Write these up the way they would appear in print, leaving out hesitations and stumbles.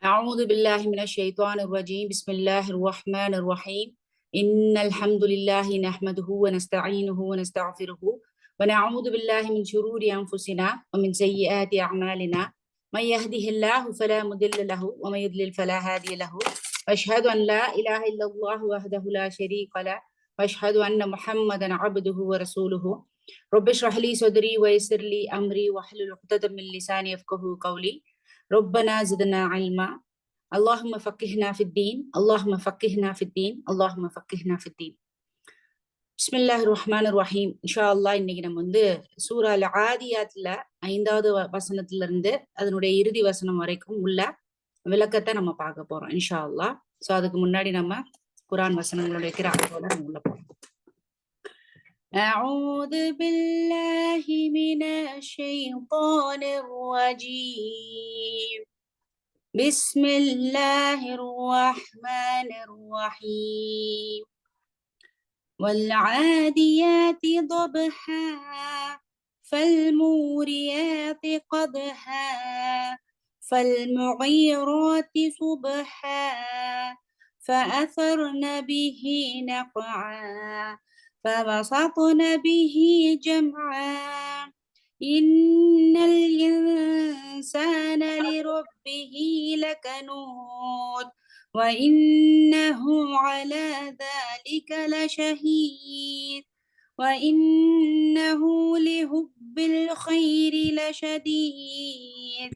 أعوذ بالله من الشيطان الرجيم بسم الله الرحمن الرحيم إن الحمد لله نحمده ونستعينه ونستغفره ونعوذ بالله من شرور أنفسنا ومن سيئات أعمالنا من يهده الله فلا مضل له ومن يضلل فلا هادي له وأشهد أن لا إله إلا الله وحده لا شريك له وأشهد أن محمدا عبده ورسوله رب اشرح لي صدري ويسر لي أمري واحلل عقدة من لساني يفقهوا قولي ربنا زدنا علما اللهم فقهنا في الدين اللهم فقهنا في الدين اللهم فقهنا في الدين பிஸ்மில்லாஹிர் ரஹ்மானிர் ரஹீம் இன்ஷா அல்லாஹ். இன்னைக்கு நம்ம சூரா அல் ஆதியாத்ல 5வது வசனத்துல இருந்து அதனுடைய இறுதி வசனம் வரைக்கும் உள்ள விளக்கத்தை நம்ம பார்க்க போறோம் இன்ஷா அல்லாஹ். சோ அதுக்கு முன்னாடி நம்ம குர்ஆன் வசனங்களுடைய கிராஅத்தோட நம்ம உள்ள போறோம். أعوذ بالله من الشيطان الرجيم بسم الله الرحمن الرحيم والعاديات ضبحا فالموريات قدحا فالمغيرات صبحا فأثرن به نقعا فوسطن به جمعا إن الإنسان لربه لكنود وإنه على ذلك لشهيد وإنه لحب الخير لشديد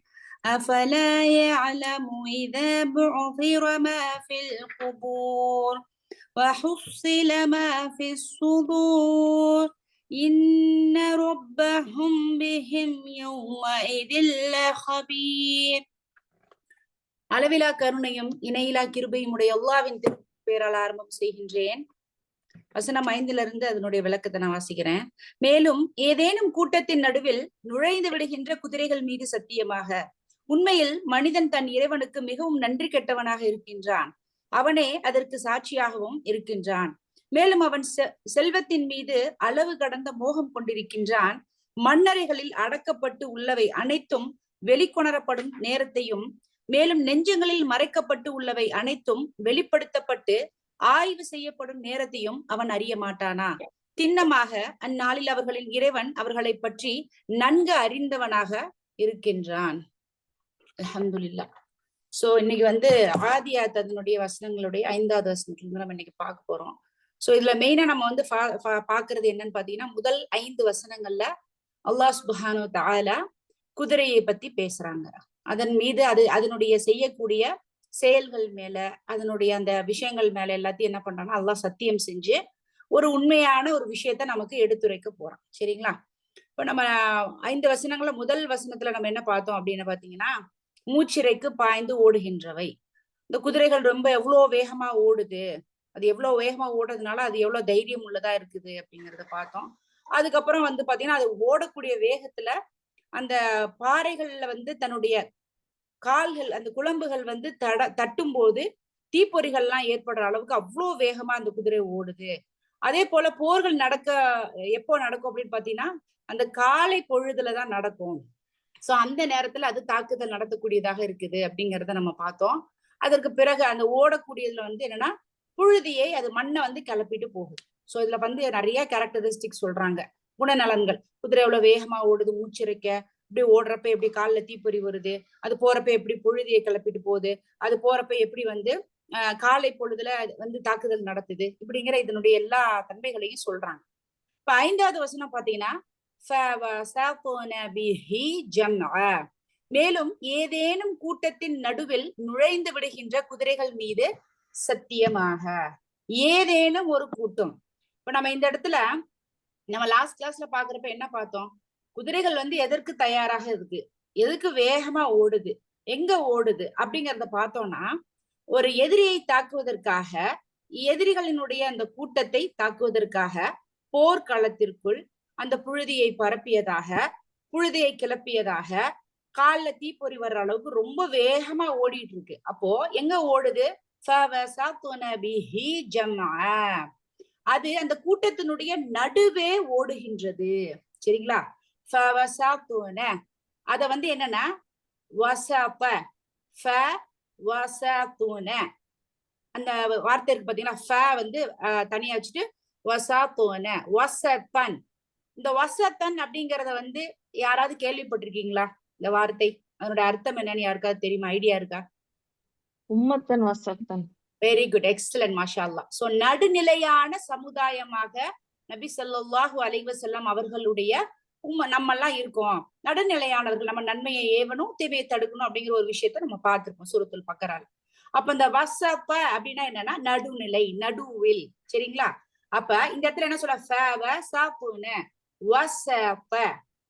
أفلا يعلم إذا بعثر ما في القبور وحصل ما في الصدور إن ربهم بهم يومئذ لخبير. அளவிலா கருணையும் இணையிலா கிருபையும் உடைய அல்லாஹ்வின் பேரால் ஆரம்பம் செய்கின்றேன். வசனம் 5ல இருந்து அதனுடைய விளக்கத்தை நான் வாசிக்கிறேன். மேலும் ஏதேனும் கூட்டத்தின் நடுவில் நுழைந்து விடுகின்ற குதிரைகள் மீது சத்தியமாக, உண்மையில் மனிதன் தன் இறைவனுக்கு மிகவும் நன்றி கெட்டவனாக இருக்கின்றான். அவனே அதற்கு சாட்சியாகவும் இருக்கின்றான். மேலும் அவன் செல்வத்தின் மீது அளவு கடந்த மோகம் கொண்டிருக்கின்றான். மண்ணறைகளில் அடக்கப்பட்டு உள்ளவை அனைத்தும் வெளிக்கொணரப்படும் நேரத்தையும், மேலும் நெஞ்சங்களில் மறைக்கப்பட்டு உள்ளவை அனைத்தும் வெளிப்படுத்தப்பட்டு ஆய்வு செய்யப்படும் நேரத்தையும் அவன் அறிய மாட்டானா? திண்ணமாக அந்நாளில் அவர்களின் இறைவன் அவர்களை பற்றி நன்கு அறிந்தவனாக இருக்கின்றான். அல்ஹம்துலில்லாஹ். சோ இன்னைக்கு ஆதியாத் அதனுடைய வசனங்களுடைய 5வது வசனத்துல நம்ம இன்னைக்கு பார்க்க போறோம். சோ இதுல மெயினா நம்ம பாக்குறது என்னன்னு பாத்தீங்கன்னா, முதல் 5 வசனங்கள்ல அல்லாஹ் சுப்ஹானஹு வ தஆலா குதிரையை பத்தி பேசுறாங்க. அதன் மீது அதனுடைய செய்யக்கூடிய செயல்கள் மேல, அதனுடைய அந்த விஷயங்கள் மேல எல்லாத்தையும் என்ன பண்றாங்கன்னா அல்லாஹ் சத்தியம் செஞ்சு ஒரு உண்மையான ஒரு விஷயத்த நமக்கு எடுத்துரைக்க போறோம். சரிங்களா? இப்ப நம்ம 5 வசனங்கள முதல் வசனத்துல நம்ம என்ன பார்த்தோம் அப்படின்னு பாத்தீங்கன்னா, மூச்சிறைக்கு பாய்ந்து ஓடுகின்றவை. இந்த குதிரைகள் ரொம்ப எவ்வளவு வேகமா ஓடுது, அது எவ்வளவு வேகமா ஓடுறதுனால அது எவ்வளவு தைரியம் உள்ளதா இருக்குது அப்படிங்கறத பார்த்தோம். அதுக்கப்புறம் பாத்தீங்கன்னா, அது ஓடக்கூடிய வேகத்துல அந்த பாறைகள்ல தன்னுடைய கால்கள், அந்த குழம்புகள் தட்டும் போது தீப்பொறிகள்லாம் ஏற்படுற அளவுக்கு அவ்வளவு வேகமா அந்த குதிரை ஓடுது. அதே போல போர்கள் எப்போ நடக்கும் அப்படின்னு பாத்தீங்கன்னா, அந்த காலை பொழுதுலதான் நடக்கும். சோ அந்த நேரத்துல அது தாக்குதல் நடத்தக்கூடியதாக இருக்குது அப்படிங்கறத நம்ம பார்த்தோம். அதற்கு பிறகு அந்த ஓடக்கூடியதுல என்னன்னா, புழுதியை அது மண்ணை கிளப்பிட்டு போகுது. சோ இதுல நிறைய கேரக்டரிஸ்டிக் சொல்றாங்க, குணநலன்கள். குதிரை எவ்வளவு வேகமா ஓடுது, மூச்சிறைக்க இப்படி ஓடுறப்ப எப்படி கால்ல தீப்பொறி வருது, அது போறப்ப எப்படி புழுதியை கிளப்பிட்டு போகுது, அது போறப்ப எப்படி காலை பொழுதுல தாக்குதல் நடத்துது, இப்படிங்கிற இதனுடைய எல்லா தன்மைகளையும் சொல்றாங்க. இப்ப 5வது வசனம் பாத்தீங்கன்னா, மேலும் ஏதேனும் கூட்டத்தின் நடுவில் நுழைந்து விடுகின்ற குதிரைகள் மீது சத்தியமாக. ஏதேனும் ஒரு கூட்டம். இப்ப நம்ம இந்த இடத்துல நம்ம லாஸ்ட் கிளாஸ்ல பாக்குறப்ப என்ன பார்த்தோம்? குதிரைகள் எதற்கு தயாராக இருக்கு, எதுக்கு வேகமா ஓடுது, எங்க ஓடுது அப்படிங்கறத பார்த்தோம்னா, ஒரு எதிரியை தாக்குவதற்காக, எதிரிகளினுடைய அந்த கூட்டத்தை தாக்குவதற்காக போர்க்களத்திற்குள் அந்த புழுதியை பரப்பியதாக, புழுதியை கிளப்பியதாக, கால்ல தீப்பொறி வர்ற அளவுக்கு ரொம்ப வேகமா ஓடிட்டு இருக்கு. அப்போ எங்க ஓடுது? அது அந்த கூட்டத்தினுடைய நடுவே ஓடுகின்றது. சரிங்களா? அத என்னன்னா, வசப வஸாத்துன. அந்த வார்த்தை இருக்கு பாத்தீங்கன்னா, ஃப வந்து தனியா வச்சுட்டு வஸாத்துன, வஸத்தன். இந்த வஸத்தன் அப்படிங்கறத வந்து யாராவது கேள்விப்பட்டிருக்கீங்களா? இந்த வார்த்தை அதனுடைய அர்த்தம் என்னன்னு யாருக்காவது தெரியுமா? ஐடியா இருக்கா? உம்மத்தன் வசத்தன். வெரி குட், எக்ஸலன்ட், மாஷா அல்லாஹ். சோ நடுநிலையான சமுதாயமாக நபி ஸல்லல்லாஹு அலைஹி வஸல்லம் அவர்களுடைய நம்ம எல்லாம் இருக்கோம். நடுநிலையானவர்கள், நம்ம நன்மையை ஏவணும், தீமையை தடுக்கணும் அப்படிங்கிற ஒரு விஷயத்த நம்ம பார்த்திருப்போம் சூரத்துல் பக்கரால. அப்ப இந்த வஸப அப்படின்னா என்னன்னா நடுநிலை, நடுவில். சரிங்களா? அப்ப இந்த இடத்துல என்ன சொல்ல, வஸப.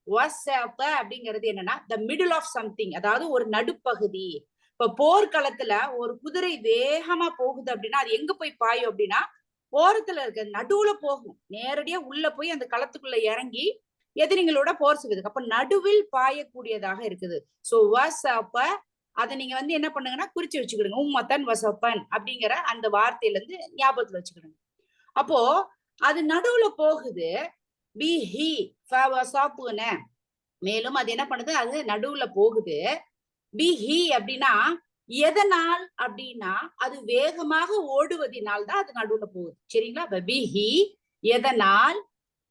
வஸப அப்படிங்கிறது என்னன்னா the middle of something, அதாவது ஒரு நடுப்பகுதி. இப்ப போர்க்களத்துல ஒரு குதிரை வேகமா போகுது அப்படின்னா அது எங்க போய் பாயும் அப்படின்னா ஓரத்துல இருக்க நடுவுல போகும். நேரடியா உள்ள போய் அந்த களத்துக்குள்ள இறங்கி எதிரிங்களோட போர் செய்வது. அப்ப நடுவில் பாயக்கூடியதாக இருக்குது. சோ வஸப அதை நீங்க வந்து என்ன பண்ணுங்கன்னா குறிச்சு வச்சுக்கிடுங்க. உம்மத்தன் வஸபன் அப்படிங்கிற அந்த வார்த்தையில இருந்து ஞாபகத்துல வச்சுக்கிடுங்க. அப்போ அது நடுவுல போகுது. பிஹி ஃபவஸபுன. மேலும் அது என்ன பண்ணுது, அது நடுவுல போகுது. பிஹி அப்படின்னா எதனால் அப்படின்னா அது வேகமாக ஓடுவதினால் தான் அது நடுவுல போகுது. சரிங்களா? பிஹி எதனால்,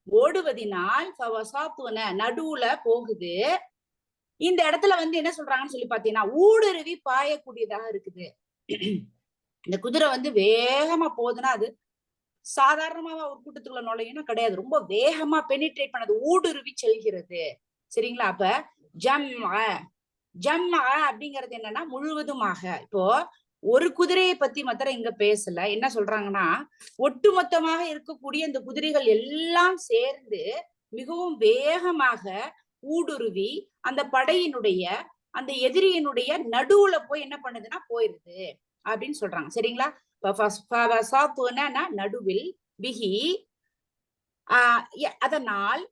ஓடுவதினால், ஃபவஸபுன நடுவுல போகுது. இந்த இடத்துல வந்து என்ன சொல்றாங்கன்னு சொல்லி பாத்தீங்கன்னா ஊடுருவி பாயக்கூடியதாக இருக்குது. இந்த குதிரை வந்து வேகமா போகுதுன்னா அது சாதாரணமா ஒரு கூட்டத்துக்குள்ள நுழையும்னா கிடையாது. ரொம்ப வேகமா பெனிட்ரேட் பண்ணது, ஊடுருவி செல்கிறது. சரிங்களா? அப்ப ஜம் அப்படிங்கிறது என்னன்னா முழுவதுமாக. இப்போ ஒரு குதிரையை பத்தி மாத்திரம் இங்க பேசல. என்ன சொல்றாங்கன்னா ஒட்டுமொத்தமாக இருக்கக்கூடிய இந்த குதிரைகள் எல்லாம் சேர்ந்து மிகவும் வேகமாக ஊடுருவி அந்த படையினுடைய அந்த எதிரியினுடைய நடுவுல போய் என்ன பண்ணுதுன்னா போயிருது அப்படின்னு சொல்றாங்க. சரிங்களா? நடுவில், பிஹி அதனால்,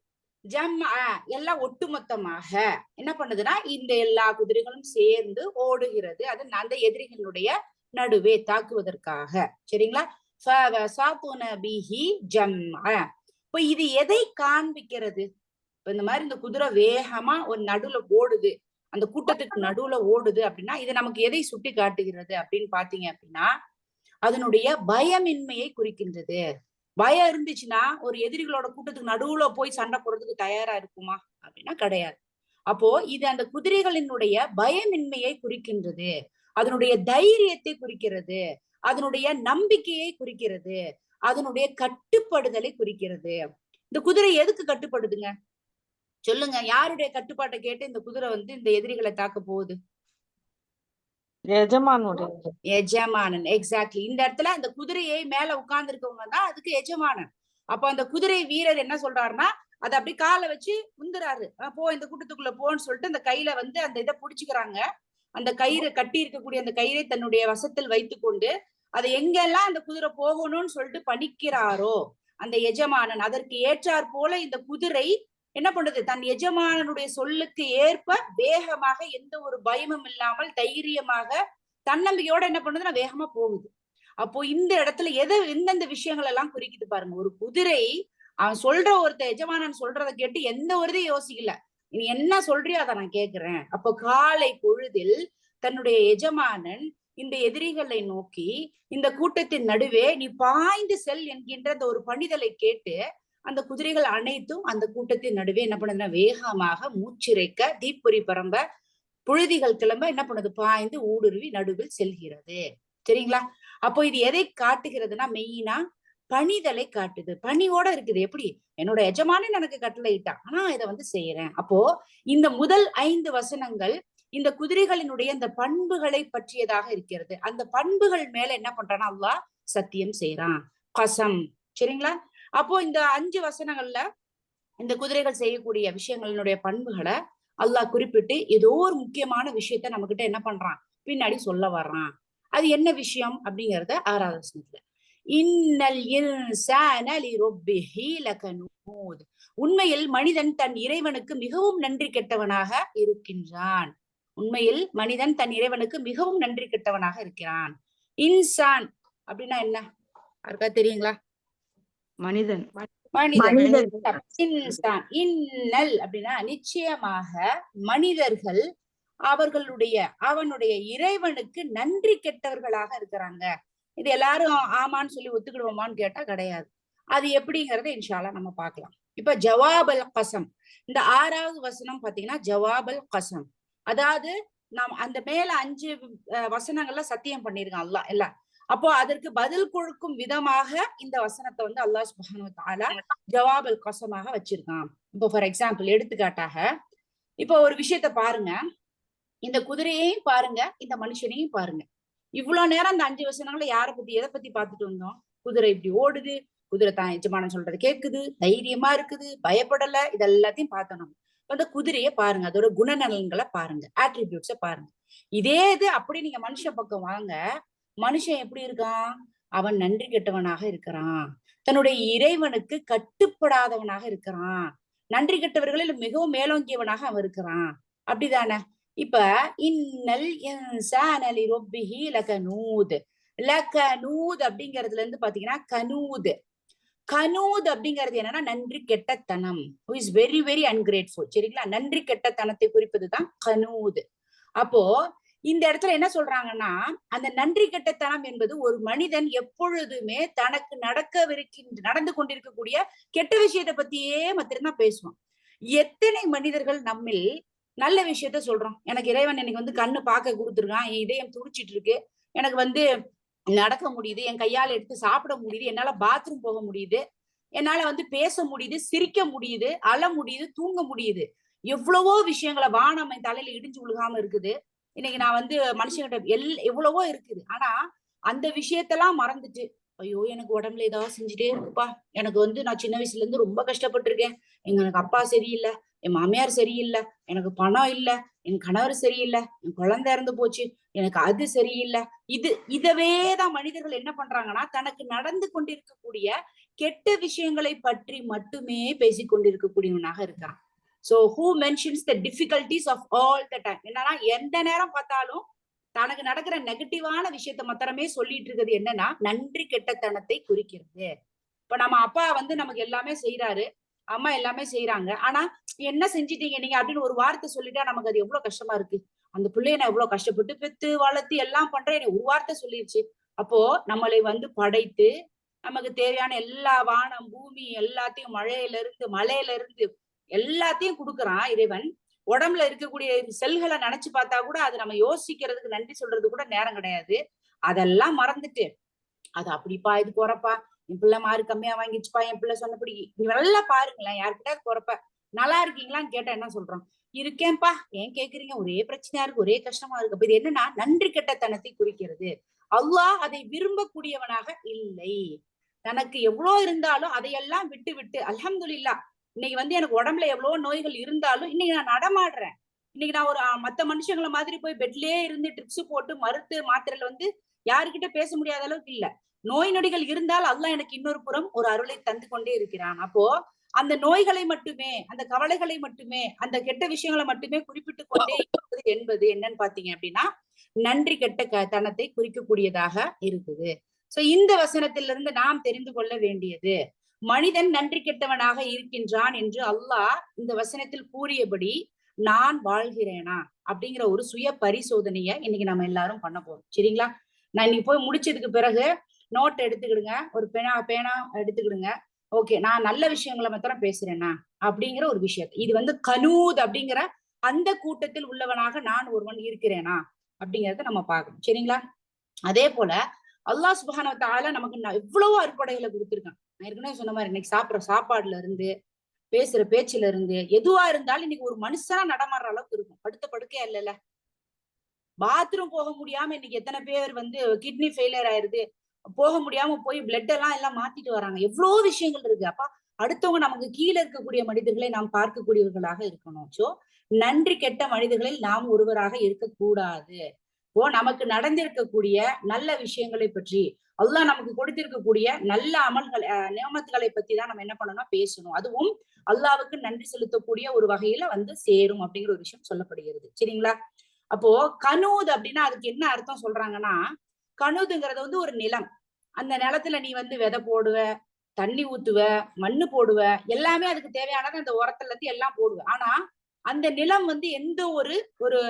எல்லாம் ஒட்டுமொத்தமாக என்ன பண்ணுதுன்னா இந்த எல்லா குதிரைகளும் சேர்ந்து ஓடுகிறது. அது அந்த எதிரிகளுடைய நடுவே தாக்குவதற்காக. சரிங்களா? இப்ப இது எதை காண்பிக்கிறது? இந்த மாதிரி இந்த குதிரை வேகமா ஒரு நடுவுல ஓடுது, அந்த கூட்டத்துக்கு நடுவுல ஓடுது அப்படின்னா இது நமக்கு எதை சுட்டி காட்டுகிறது அப்படின்னு பாத்தீங்க அப்படின்னா அதனுடைய பயமின்மையை குறிக்கின்றது. பயம் இருந்துச்சுன்னா ஒரு எதிரிகளோட கூட்டத்துக்கு நடுவுல போய் சண்டை போடுறதுக்கு தயாரா இருக்குமா அப்படின்னா கிடையாது. அப்போ இது அந்த குதிரைகளினுடைய பயமின்மையை குறிக்கின்றது, அதனுடைய தைரியத்தை குறிக்கிறது, அதனுடைய நம்பிக்கையை குறிக்கிறது, அதனுடைய கட்டுப்படுதலை குறிக்கிறது. இந்த குதிரை எதுக்கு கட்டுப்படுதுங்க சொல்லுங்க? யாருடைய கட்டுப்பாட்டை கேட்டு இந்த குதிரை வந்து இந்த எதிரிகளை தாக்க போகுது? எஜமானன். எக்ஸாக்ட்லி. இந்த இடத்துல அந்த குதிரையை மேல உட்கார்ந்து இருக்கவங்க தான் அதுக்கு எஜமானன். அப்ப அந்த குதிரை வீரர் என்ன சொல்றாருன்னா அதை அப்படி காலை வச்சு முந்துறாரு. போ இந்த கூட்டத்துக்குள்ள போன்னு சொல்லிட்டு அந்த கையில வந்து அந்த இதை புடிச்சுக்கிறாங்க. அந்த கயிறு கட்டி இருக்கக்கூடிய அந்த கயிறை தன்னுடைய வசத்தில் வைத்துக்கொண்டு அதை எங்கெல்லாம் அந்த குதிரை போகணும்னு சொல்லிட்டு பணிக்கிறாரோ அந்த எஜமானன், அதற்கு ஏற்றாற் போல இந்த குதிரை என்ன பண்ணுது, தன் எஜமானனுடைய சொல்லுக்கு ஏற்ப வேகமாக எந்த ஒரு பயமும் இல்லாமல் தைரியமாக தன்னம்பிக்கையோட என்ன பண்ணுதுன்னா வேகமா போகுது. அப்போ இந்த இடத்துல எந்தெந்த விஷயங்கள் எல்லாம் குறிக்குது பாருங்க. ஒரு குதிரை அவன் சொல்ற ஒருத்த எஜமானன் சொல்றதை கேட்டு எந்த ஒரு இதையும் யோசிக்கல. நீ என்ன சொல்றியோ அதை நான் கேட்கிறேன். அப்போ காலை பொழுதில் தன்னுடைய எஜமானன் இந்த எதிரிகளை நோக்கி இந்த கூட்டத்தின் நடுவே நீ பாய்ந்து செல் என்கின்ற அந்த ஒரு பணிதலை கேட்டு அந்த குதிரைகள் அனைத்தும் அந்த கூட்டத்தின் நடுவே என்ன பண்ணுதுன்னா வேகமாக மூச்சிறைக்க தீப்பொறி பரம்ப புழுதிகள் கிளம்ப என்ன பண்ணுது, பாய்ந்து ஊடுருவி நடுவில் செல்கிறது. சரிங்களா? அப்போ இது எதை காட்டுகிறதுனா மெயினா பணிதலை காட்டுது. பணியோட இருக்குது. எப்படி? என்னோட எஜமானன் எனக்கு கட்டளையிட்டான், ஆனா இதை வந்து செய்யறேன். அப்போ இந்த முதல் 5 வசனங்கள் இந்த குதிரைகளினுடைய இந்த பண்புகளை பற்றியதாக இருக்கிறது. அந்த பண்புகள் மேல என்ன பண்றான்னா அல்லாஹ் சத்தியம் செய்யறான், கசம். சரிங்களா? அப்போ இந்த 5 வசனங்கள்ல இந்த குதிரைகள் செய்யக்கூடிய விஷயங்களினுடைய பண்புகளை அல்லாஹ் குறிப்பிட்டு ஏதோ ஒரு முக்கியமான விஷயத்த நம்ம கிட்ட என்ன பண்றான், பின்னாடி சொல்ல வர்றான். அது என்ன விஷயம் அப்படிங்கறத 6வது வசனத்துல இன்னல் இன்சான லிரப்பிஹி லகனூத், உண்மையில் மனிதன் தன் இறைவனுக்கு மிகவும் நன்றி கெட்டவனாக இருக்கின்றான். உண்மையில் மனிதன் தன் இறைவனுக்கு மிகவும் நன்றி கெட்டவனாக இருக்கிறான். இன்சான் அப்படின்னா என்ன யாருக்கா தெரியுங்களா? மனிதன். இன்னல் அப்படின்னா நிச்சயமாக மனிதர்கள் அவனுடைய இறைவனுக்கு நன்றி கெட்டவர்களாக இருக்கிறாங்க. இது எல்லாரும் ஆமான்னு சொல்லி ஒத்துக்கிடுவோமான்னு கேட்டா கிடையாது. அது எப்படிங்கறத இன்ஷா அல்லாஹ் நம்ம பார்க்கலாம். இப்ப ஜவாபல் கசம், இந்த 6வது வசனம் பாத்தீங்கன்னா ஜவாபல் கசம், அதாவது நாம் அந்த மேல 5 வசனங்கள்ல சத்தியம் பண்ணிருக்கான் அல்லாஹ் எல்லாம். அப்போ அதற்கு பதில் கொடுக்கும் விதமாக இந்த வசனத்தை வந்து அல்லாஹ் சுப்ஹானஹு வ தஆலா ஜவாபல் கசமாக வச்சிருக்கான். இப்போ ஃபார் எக்ஸாம்பிள், எடுத்துக்காட்டாக இப்போ ஒரு விஷயத்த பாருங்க, இந்த குதிரையையும் பாருங்க, இந்த மனுஷனையும் பாருங்க. இவ்வளவு நேரம் அந்த 5 வசனங்களை எதை பத்தி பார்த்துட்டு வந்தோம்? குதிரை இப்படி ஓடுது, குதிரை தான் எஜமானன் சொல்றது கேக்குது, தைரியமா இருக்குது, பயப்படல, இதெல்லாத்தையும் பார்த்தோம். அந்த குதிரையை பாருங்க, அதோட குணநலன்களை பாருங்க, ஆட்ரிபியூட்ஸ பாருங்க. இதே இது அப்படி நீங்க மனுஷன் பக்கம் வாங்க, மனுஷன் எப்படி இருக்கான்? அவன் நன்றி கெட்டவனாக இருக்கிறான், தன்னுடைய இறைவனுக்கு கட்டுப்படாதவனாக இருக்கிறான், நன்றி கெட்டவர்களில் மிகவும் மேலோங்கியவனாக அவன் இருக்கிறான். அப்படிதானே? இப்ப இன்னல் இன்சான லிரப்பிஹி லகனூத், லகனூத் அப்படிங்கிறதுல இருந்து பாத்தீங்கன்னா கனூத். கனூத் அப்படிங்கிறது என்னன்னா நன்றி கெட்டத்தனம், who is very very ungrateful. சரிங்களா? நன்றி கெட்டத்தனத்தை குறிப்பதுதான் கனூத். அப்போ இந்த இடத்துல என்ன சொல்றாங்கன்னா, அந்த நன்றி கெட்டத்தனம் என்பது ஒரு மனிதன் எப்பொழுதுமே தனக்கு நடந்து கொண்டிருக்கக்கூடிய கெட்ட விஷயத்தை பத்தியே மாத்திரம்தான் பேசுவான். எத்தனை மனிதர்கள் நம்மில் நல்ல விஷயத்த சொல்றோம், எனக்கு இறைவன் இன்னைக்கு வந்து கண்ணு பார்க்க கொடுத்துருக்கான், என் இதயம் துடிச்சிட்டு இருக்கு, எனக்கு வந்து நடக்க முடியுது, என் கையால எடுத்து சாப்பிட முடியுது, என்னால பாத்ரூம் போக முடியுது, என்னால வந்து பேச முடியுது, சிரிக்க முடியுது, அழ முடியுது, தூங்க முடியுது, எவ்வளவோ விஷயங்களை, வானம் என் தலையில இடிஞ்சு விழுகாம இருக்குது, இன்னைக்கு நான் வந்து மனுஷங்கிட்ட எவ்வளவோ இருக்குது. ஆனா அந்த விஷயத்தெல்லாம் மறந்துட்டு, ஐயோ எனக்கு உடம்புல ஏதாவது செஞ்சுட்டே இருக்குப்பா, எனக்கு வந்து நான் சின்ன வயசுல இருந்து ரொம்ப கஷ்டப்பட்டிருக்கேன், எனக்கு அப்பா சரியில்லை, என் மாமியார் சரியில்லை, எனக்கு பணம் இல்ல, என் கணவர் சரியில்லை, என் குழந்தை இறந்து போச்சு, எனக்கு அது சரியில்லை, இதவேதான் மனிதர்கள் என்ன பண்றாங்கன்னா, தனக்கு நடந்து கொண்டிருக்கக்கூடிய கெட்ட விஷயங்களை பற்றி மட்டுமே பேசிக் கொண்டிருக்கக்கூடியவனாக இருக்கான். So who mentions the difficulties of all the time, என்னன்னா எந்த நேரம் பார்த்தாலும் தனக்கு நடக்கிற நெகட்டிவான விஷயத்த மாத்திரமே சொல்லிட்டு இருக்கிறது என்னன்னா நன்றி கெட்டத்தனத்தை குறிக்கிறது. இப்ப நம்ம அப்பா வந்து நமக்கு எல்லாமே செய்யறாரு, அம்மா எல்லாமே செய்யறாங்க, ஆனா என்ன செஞ்சிட்டீங்க நீங்க அப்படின்னு ஒரு வார்த்தை சொல்லிட்டா நமக்கு அது எவ்வளவு கஷ்டமா இருக்கு. அந்த பிள்ளைய நான் எவ்வளவு கஷ்டப்பட்டு பெத்து வளர்த்து எல்லாம் பண்றேன், ஒரு வார்த்தை சொல்லிருச்சு. அப்போ நம்மளை வந்து படைத்து நமக்கு தேவையான எல்லா வானம் பூமி எல்லாத்தையும் மழையில இருந்து எல்லாத்தையும் கொடுக்குறான் இறைவன். உடம்புல இருக்கக்கூடிய செல்களை நினைச்சு பார்த்தா கூட அது நம்ம யோசிக்கிறதுக்கு நன்றி சொல்றது கூட நேரம் கிடையாது. அதெல்லாம் மறந்துட்டு, அது அப்படிப்பா, இது குறைப்பா, என் பிள்ளை மார்க் கம்மியா வாங்கிச்சுப்பா, என் பிள்ளை சொன்னபடி, நல்லா பாருங்களேன், யாருக்கிட்ட குறைப்ப, நல்லா இருக்கீங்களான்னு கேட்டா என்ன சொல்றோம்? இருக்கேன்பா, ஏன் கேக்குறீங்க, ஒரே பிரச்சனையா இருக்கு, ஒரே கஷ்டமா இருக்கு. அப்ப இது என்னன்னா நன்றி கெட்டத்தனத்தை குறிக்கிறது. அல்லாஹ் அதை விரும்பக்கூடியவனாக இல்லை. தனக்கு எவ்வளவு இருந்தாலும் அதையெல்லாம் விட்டு விட்டு அல்ஹம்துலில்லாஹ், இன்னைக்கு வந்து எனக்கு உடம்புல எவ்வளவு நோய்கள் இருந்தாலும் இன்னைக்கு நான் நடமாடுறேன், இன்னைக்கு நான் ஒரு மத்த மனுஷங்களை மாதிரி போய் பெட்லயே இருந்து ட்ரிப்ஸ் போட்டு மருத்து மாத்திரையில வந்து யாருக்கிட்ட பேச முடியாத அளவுக்கு இல்ல. நோய் நொடிகள் இருந்தால் அல்லாஹ் எனக்கு இன்னொரு புறம் ஒரு அருளை தந்து கொண்டே இருக்கிறான். அப்போ அந்த நோய்களை மட்டுமே, அந்த கவலைகளை மட்டுமே, அந்த கெட்ட விஷயங்களை மட்டுமே குறிப்பிட்டு கொண்டே இருப்பது என்பது என்னன்னு பாத்தீங்க அப்படின்னா நன்றி கெட்ட தனத்தை குறிக்கக்கூடியதாக இருக்குது. சோ இந்த வசனத்திலிருந்து நாம் தெரிந்து கொள்ள வேண்டியது, மனிதன் நன்றி கெட்டவனாக இருக்கின்றான் என்று அல்லாஹ் இந்த வசனத்தில் கூறியபடி நான் வாழ்கிறேனா அப்படிங்கிற ஒரு சுய பரிசோதனைய இன்னைக்கு நம்ம எல்லாரும் பண்ண போறோம். சரிங்களா? நான் இன்னைக்கு போய் முடிச்சதுக்கு பிறகு நோட் எடுத்துக்கிடுங்க, ஒரு பேனா எடுத்துக்கிடுங்க. ஓகே, நான் நல்ல விஷயங்களை மாத்திரம் பேசுறேனா அப்படிங்கிற ஒரு விஷயம். இது வந்து கனூத் அப்படிங்கிற அந்த கூட்டத்தில் உள்ளவனாக நான் ஒருவன் இருக்கிறேனா அப்படிங்கறத நம்ம பார்க்கணும். சரிங்களா? அதே போல அல்லாஹ் சுப்ஹானஹு வ தஆலா நமக்கு எவ்வளவோ அருட்கொடைகளை கொடுத்திருக்கான். நான் ஏற்கனவே சொன்ன மாதிரி இன்னைக்கு சாப்பிடுற சாப்பாடுல இருந்து, பேசுற பேச்சுல இருந்து, எதுவா இருந்தாலும் இன்னைக்கு ஒரு மனுஷனா நடமாடுற அளவுக்கு இருக்கும். படுத்த படுக்கையா இல்லைல்ல, பாத்ரூம் போக முடியாம இன்னைக்கு எத்தனை பேர் வந்து கிட்னி ஃபெயிலியர் ஆயிருது, போக முடியாம போய் பிளட் எல்லாம் மாத்திட்டு வராங்க. எவ்வளவு விஷயங்கள் இருக்கு. அப்ப அடுத்தவங்க நமக்கு கீழே இருக்கக்கூடிய மனிதர்களை நாம் பார்க்கக்கூடியவர்களாக இருக்கணும். சோ நன்றி கெட்ட மனிதர்களில் நாம் ஒருவராக இருக்கக்கூடாது. இப்போ நமக்கு நடந்திருக்கக்கூடிய நல்ல விஷயங்களை பற்றி, அல்லாஹ் நமக்கு கொடுத்திருக்கக்கூடிய நல்ல அமல்கள் நியமத்துகளை பத்தி தான் நம்ம என்ன பண்ணணும், பேசணும். அதுவும் அல்லாஹ்வுக்கு நன்றி செலுத்தக்கூடிய ஒரு வகையில வந்து சேரும் அப்படிங்கிற ஒரு விஷயம் சொல்லப்படுகிறது. சரிங்களா? அப்போ கனூத் அப்படின்னா அதுக்கு என்ன அர்த்தம் சொல்றாங்கன்னா, கனூதுங்கிறது வந்து ஒரு நிலம். அந்த நிலத்துல நீ வந்து விதை போடுவ, தண்ணி ஊத்துவ, மண்ணு போடுவ, எல்லாமே அதுக்கு தேவையானது அந்த உரத்துல இருந்து எல்லாம் போடுவ. ஆனா அந்த நிலம் வந்து எந்த ஒரு ஒரு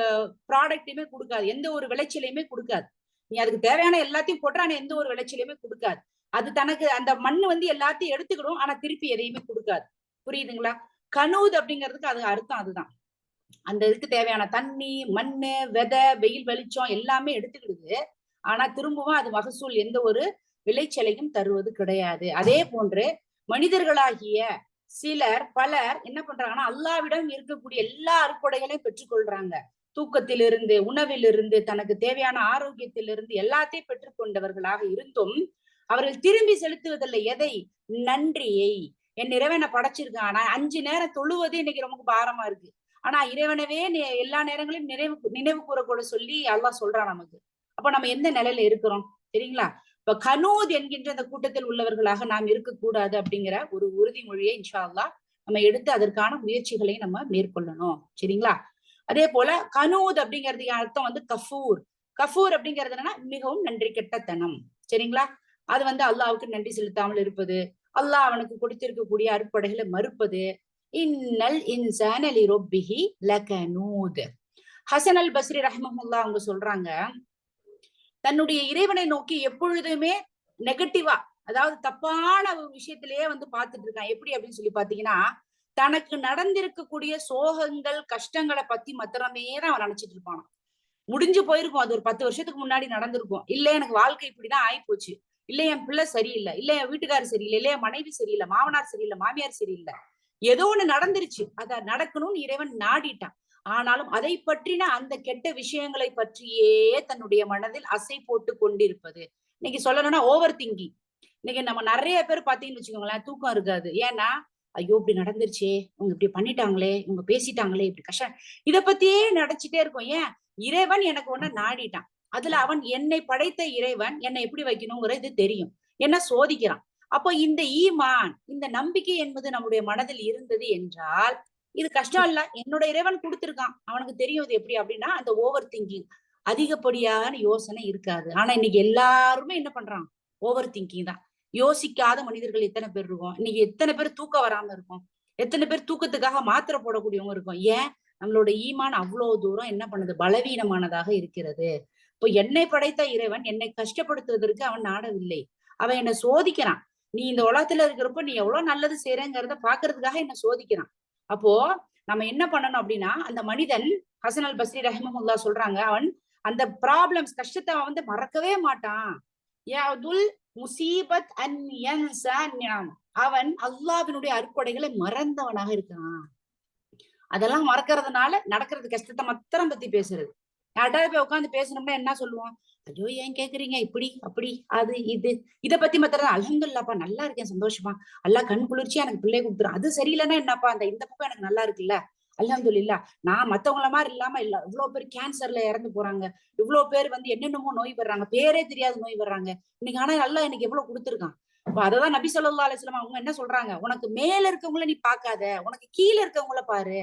ப்ராடக்டையுமே கொடுக்காது, எந்த ஒரு விளைச்சலையுமே கொடுக்காது. நீ அதுக்கு தேவையான எல்லாத்தையும் போட்டு ஆனா எந்த ஒரு விளைச்சலையுமே கொடுக்காது. அது தனக்கு அந்த மண்ணு வந்து எல்லாத்தையும் எடுத்துக்கிடும், ஆனா திருப்பி எதையுமே கொடுக்காது. புரியுதுங்களா? கனூத் அப்படிங்கிறதுக்கு அது அர்த்தம் அதுதான். அந்த இதுக்கு தேவையான தண்ணி, மண்ணு, விதை, வெயில் வெளிச்சம் எல்லாமே எடுத்துக்கிடுது. ஆனா திரும்பவும் அது மகசூல் எந்த ஒரு விளைச்சலையும் தருவது கிடையாது. அதே போன்று மனிதர்களாகிய பலர் என்ன பண்றாங்கன்னா, அல்லாவிடம் இருக்கக்கூடிய எல்லா அருட்கொடைகளையும் பெற்றுக்கொள்றாங்க. தூக்கத்திலிருந்து, உணவிலிருந்து, தனக்கு தேவையான ஆரோக்கியத்திலிருந்து எல்லாத்தையும் பெற்றுக்கொண்டவர்களாக இருந்தும் அவர்கள் திரும்பி செலுத்துவதில்லை. எதை? நன்றியை. என் இறைவனை படைச்சிருக்கான், ஆனா 5 நேரம் தொழுவது இன்னைக்கு ரொம்ப பாரமா இருக்கு. ஆனா இறைவனவே எல்லா நேரங்களையும் நினைவு கூறக்கூட சொல்லி அல்லாஹ் சொல்றான் நமக்கு. அப்ப நம்ம எந்த நிலையில இருக்கிறோம் சரிங்களா? இப்ப கனூத் என்கின்ற அந்த கூட்டத்தில் உள்ளவர்களாக நாம் இருக்கக்கூடாது அப்படிங்கிற ஒரு உறுதிமொழியை இன்ஷா அல்லாஹ் நம்ம எடுத்து அதற்கான முயற்சிகளை நம்ம மேற்கொள்ளணும். சரிங்களா? அதே போல கனூத் அப்படிங்கிறதுக்கு அர்த்தம் வந்து கஃபூர். கஃபூர் அப்படிங்கிறது என்னன்னா மிகவும் நன்றி கெட்டத்தனம். சரிங்களா? அது வந்து அல்லாவுக்கு நன்றி செலுத்தாமல் இருப்பது, அல்லாஹ் அவனுக்கு கொடுத்திருக்கக்கூடிய அருட்படைகளை மறுப்பது. இன்னல் இன்சான லிரப்பிஹி லகனூத். ஹசன் அல் பஸ்ரி ரஹ்மஹுல்லா அவங்க சொல்றாங்க, தன்னுடைய இறைவனை நோக்கி எப்பொழுதுமே நெகட்டிவா, அதாவது தப்பான ஒரு விஷயத்திலேயே வந்து பார்த்துட்டு இருக்கான். எப்படி அப்படின்னு சொல்லி பாத்தீங்கன்னா, தனக்கு நடந்திருக்கக்கூடிய சோகங்கள் கஷ்டங்களை பத்தி மாத்திரமே தான் அவன் நினைச்சிட்டு இருப்பான். முடிஞ்சு போயிருக்கும், அது ஒரு 10 வருஷத்துக்கு முன்னாடி நடந்திருக்கும். இல்ல எனக்கு வாழ்க்கை இப்படிதான் ஆயிப்போச்சு, இல்ல என் பிள்ளை சரியில்லை, இல்ல என் வீட்டுக்காரர் சரியில்லை, இல்ல என் மனைவி சரியில்லை, மாமனார் சரியில்லை, மாமியார் சரியில்லை, ஏதோ ஒண்ணு நடந்துருச்சு, அத நடக்கணும்னு இறைவன் நாடிட்டான். ஆனாலும் அதை பற்றின அந்த கெட்ட விஷயங்களை பற்றியே தன்னுடைய மனதில் அசை போட்டு கொண்டிருப்பது. இன்னைக்கு சொல்லணும்னா ஓவர் திங்கிங். இன்னைக்கு நம்ம நிறைய பேர் பாத்தீங்கன்னு வச்சுக்கோங்களேன், தூக்கம் இருக்காது. ஏன்னா ஐயோ இப்படி நடந்துருச்சே, இவங்க இப்படி பண்ணிட்டாங்களே, இவங்க பேசிட்டாங்களே, இப்படி கஷ்டம், இத பத்தியே நினைச்சிட்டே இருக்கும். ஏன்? இறைவன் எனக்கு ஒண்ணு நாடிட்டான். அதுல அவன் என்னை படைத்த இறைவன் என்னை எப்படி வைக்கணுங்கிறது தெரியும், என்ன சோதிக்கிறான். அப்போ இந்த ஈமான், இந்த நம்பிக்கை என்பது நம்முடைய மனதில் இருந்தது என்றால் இது கஷ்டம் இல்ல, என்னோட இறைவன் கொடுத்திருக்கான், அவனுக்கு தெரியும் இது எப்படி அப்படின்னா அந்த ஓவர் திங்கிங், அதிகப்படியான யோசனை இருக்காது. ஆனா இன்னைக்கு எல்லாருமே என்ன பண்றான்? ஓவர் திங்கிங் தான். யோசிக்காத மனிதர்கள் எத்தனை பேர் இருக்கும் இன்னைக்கு? எத்தனை பேர் தூக்கம் வராம இருக்கும்? எத்தனை பேர் தூக்கத்துக்காக மாத்திரை போடக்கூடியவங்க இருக்கும்? ஏன்? நம்மளோட ஈமான் அவ்வளவு தூரம் என்ன பண்ணுது? பலவீனமானதாக இருக்கிறது. இப்போ என்னை படைத்த இறைவன் என்னை கஷ்டப்படுத்துவதற்கு அவன் நாடவில்லை, அவன் என்னை சோதிக்கிறான். நீ இந்த உலகத்துல இருக்கிறப்ப நீ எவ்வளவு நல்லது செய்யறங்கிறத பாக்குறதுக்காக என்ன சோதிக்கிறான். அப்போ நம்ம என்ன பண்ணணும் அப்படின்னா, அந்த மனிதன் ஹசன் அல் பஸ்ரி ரஹிமஹுல்லா சொல்றாங்க, அவன் அந்த ப்ராப்ளம்ஸ் கஷ்டத்தை வந்து மறக்கவே மாட்டான். முசீபத் அன் யன்ஸா நிஅம். அவன் அல்லாஹ்வினுடைய அருட்கொடைகளை மறந்தவனாக இருக்கிறான். அதெல்லாம் மறக்கிறதுனால நடக்கிறது கஷ்டத்தை மாத்திரம் பத்தி பேசுறது. யார்கிட்ட போய் உட்காந்து பேசணும்னா என்ன சொல்லுவான்? ஐயோ ஏன் கேக்குறீங்க, இப்படி அப்படி அது இது, இதை பத்தி மாத்திரம் அல்ஹம்துலில்லாஹ்ப்பா நல்லா இருக்கேன், சந்தோஷமா, அல்லாஹ் கண் குளிர்ச்சியா எனக்கு பிள்ளை கொடுத்துரும். அது சரியில்லைன்னா என்னப்பா, அந்த இந்த பக்கம் எனக்கு நல்லா இருக்குல்ல, அல்ஹம்துலில்லாஹ். நான் மத்தவங்கள மாதிரி இல்லாம இல்ல, இவ்வளவு பேர் கேன்சர்ல இறந்து போறாங்க, இவ்வளவு பேர் வந்து என்னென்னமோ நோய் வர்றாங்க, பேரே தெரியாத நோய் வர்றாங்க இன்னைக்கு. ஆனா அல்லாஹ் எனக்கு எவ்வளவு கொடுத்துருக்கான். அப்ப அததான் நபி ஸல்லல்லாஹு அலைஹி வஸல்லம் அவங்க என்ன சொல்றாங்க, உனக்கு மேல இருக்கவங்கள நீ பாக்காத, உனக்கு கீழே இருக்கவங்கள பாரு.